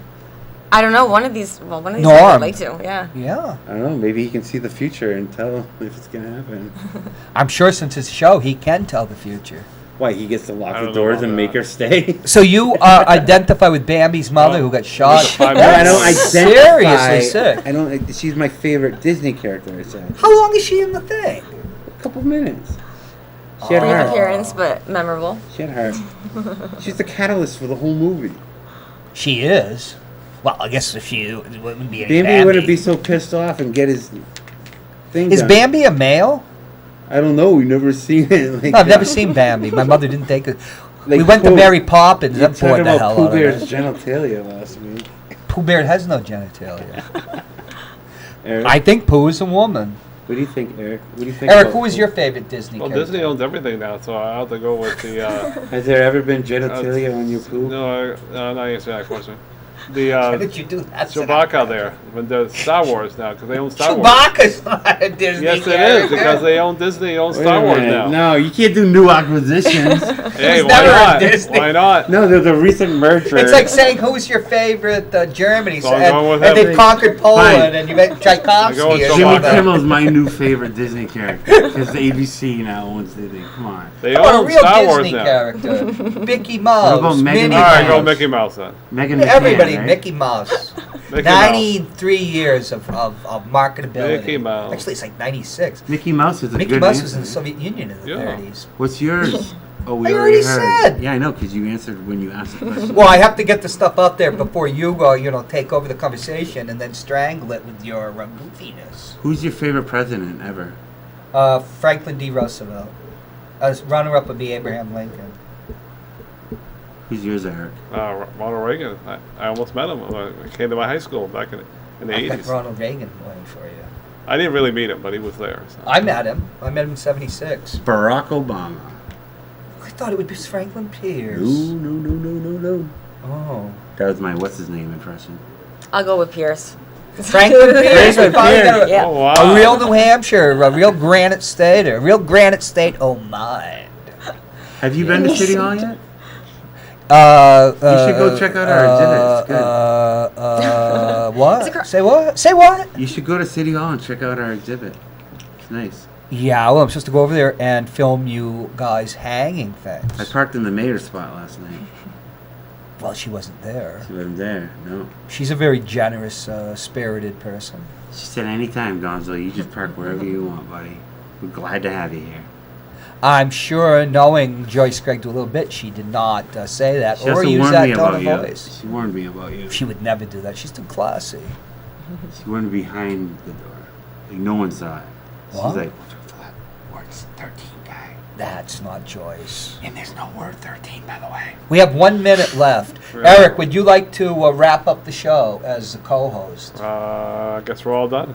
E: I don't know. One of these
B: Norm.
E: I'd like to. Yeah.
B: Yeah.
D: I don't know. Maybe he can see the future and tell if it's gonna happen.
B: I'm sure since his show, he can tell the future.
D: Why he gets to lock
C: I
D: the
C: don't know
D: doors
C: about
D: and make
C: that.
D: her stay?
B: So you identify with Bambi's mother who got shot?
C: Five
D: No, I
C: minutes.
D: don't
B: That's
D: identify.
B: seriously sick.
D: I don't. She's my favorite Disney character. I said.
B: How long is she in the thing?
D: A couple minutes. She had
E: Brief
D: heart.
E: appearance, but memorable.
D: She had heart. She's the catalyst for the whole movie.
B: She is. Well, I guess if she it wouldn't be any
D: Bambi
B: Bambi.
D: wouldn't be so pissed off and get his thing
B: Is
D: done.
B: Bambi a male?
D: I don't know. We've never seen it. Like
B: No, I've never
D: that.
B: seen Bambi. My mother didn't take it.
D: Like
B: We went to
D: Pooh.
B: Mary Poppins.
D: You
B: That
D: talking
B: bored the
D: about
B: hell
D: Pooh
B: out of
D: Bear's
B: me.
D: genitalia last week.
B: Pooh Bear has no genitalia.
D: Eric,
B: I think Pooh is a woman.
D: what do you think, Eric? What do you think?
B: Eric,
D: about
B: who is
D: Pooh?
B: your favorite Disney
C: Well,
B: character?
C: Disney owns everything now, so I have to go with the.
D: Has there ever been genitalia on your Pooh?
C: No, I'm not answering that question.
B: Why
C: The
B: did you do that?
C: Chewbacca there, when the Star Wars now, because they own Star Wars.
B: Chewbacca's not a Disney
C: Yes, it
B: character.
C: is because they own Disney, owns
D: Wait
C: Star
D: a
C: Wars
D: minute.
C: now.
D: No, you can't do new acquisitions.
C: Hey,
B: was
C: why
B: never a
C: not?
B: Disney.
C: Why not?
D: No, there's a recent merger.
B: It's like saying who's your favorite Germany,
C: So I'm going with
B: and
C: him.
B: they've conquered Poland,
D: Fine.
B: and you got
C: I go with
B: Tchaikovsky or
C: Chewbacca.
D: Jimmy
B: something.
D: Kimmel's my new favorite Disney character because the ABC now owns Disney. Come on.
C: They
B: How about a
C: own
B: real
C: Star Wars
B: Disney
C: now.
B: character? Mickey
D: What
B: Mouse,
D: about Megan
B: Minnie
C: All right,
B: Mouse.
C: go Mickey Mouse then.
D: Megan McCann,
B: Everybody,
D: right?
B: Mickey Mouse.
C: Mickey Mouse.
B: 93 years of marketability.
C: Mickey Mouse.
B: Actually, it's like 96.
D: Mickey Mouse is a
B: Mickey
D: good
B: Mouse
D: answer.
B: was in the Soviet Union in the
C: Yeah.
B: 30s.
D: What's yours? Oh, we
B: I already
D: heard.
B: said.
D: Yeah, I know because you answered when you asked the question.
B: Well, I have to get the stuff out there before you, take over the conversation and then strangle it with your goofiness.
D: Who's your favorite president ever?
B: Franklin D. Roosevelt. As runner-up would be Abraham Lincoln.
D: Who's yours, Eric?
C: Ronald Reagan. I almost met him. He came to my high school back in the
B: I got
C: 80s.
B: Ronald Reagan going for you.
C: I didn't really meet him, but he was there. So.
B: I met him. I met him in 76.
D: Barack Obama.
B: I thought it would be Franklin Pierce.
D: No.
B: Oh.
D: That was my what's his name impression.
E: I'll go with Pierce.
B: Franklin Pierce. We finally got
E: Yeah.
C: Oh, wow.
B: a real New Hampshire, a real Granite State, oh my.
D: Have you been to City Hall yet?
B: You
D: should go check out our exhibit. It's good.
B: What? Say what? Say what?
D: You should go to City Hall and check out our exhibit. It's nice.
B: Yeah, well, I'm supposed to go over there and film you guys hanging things.
D: I parked in the mayor's spot last night.
B: Well, she wasn't there.
D: She wasn't there. No.
B: She's a very generous, spirited person.
D: She said, anytime, Gonzo, you just park wherever you want, buddy. We're glad to have you here.
B: I'm sure, knowing Joyce Gregg a little bit, she did not say that
D: She
B: or
D: also
B: use
D: warned
B: that
D: me
B: tone
D: about
B: of
D: you.
B: voice.
D: She warned me about you.
B: She would never do that. She's too classy.
D: She went behind the door. Like no one saw it.
G: What?
D: She's like, what's her flat? Word's 13, guy.
G: That's not Joyce.
D: And there's no word 13, by the way.
G: We have 1 minute left. Eric, would you like to wrap up the show as the co-host?
C: I guess we're all done.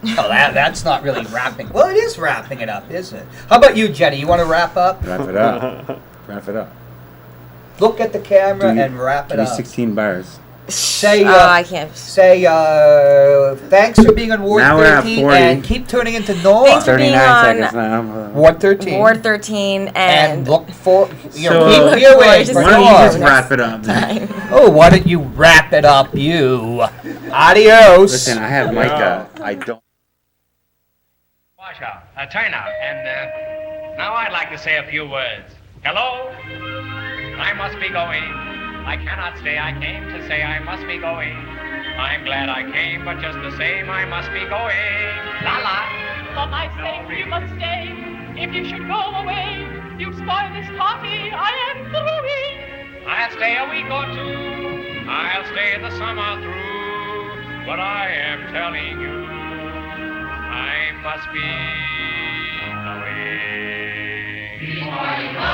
G: Oh, that's not really wrapping. Well, it is wrapping it up, isn't it? How about you, Jenny? You want to wrap up?
D: Wrap it up. Wrap it up.
G: Look at the camera and wrap it
D: Give me
G: up.
D: 16 bars.
G: Say,
E: I can't.
G: Say, thanks for being on Ward
D: Now we're at
G: 13
D: 40.
G: and keep tuning into Norm.
E: Thanks for being
D: 39
E: on
D: seconds now.
G: Ward 13.
E: Ward 13
G: and
E: and
G: look for, you know,
D: So,
G: keep
E: look
G: viewing
E: forward to
G: for
D: Why don't you
G: Norm.
D: just wrap it up? Then?
G: Oh, why don't you wrap it up, you? Adios.
D: Listen, I have Micah. I don't.
H: Washout, turnout, and now I'd like to say a few words. Hello? I must be going. I cannot stay. I came to say I must be going. I'm glad I came, but just the same, I must be going. La la.
I: For my sake, you must stay. If you should go away, you'd spoil this party I am throwing.
H: I'll stay a week or two. I'll stay the summer through. But I am telling you, I must be going.
I: Before you go,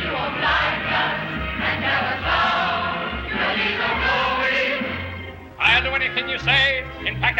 I: you won't like us and tell us how. You'll need no going.
H: I'll do anything you say. In fact,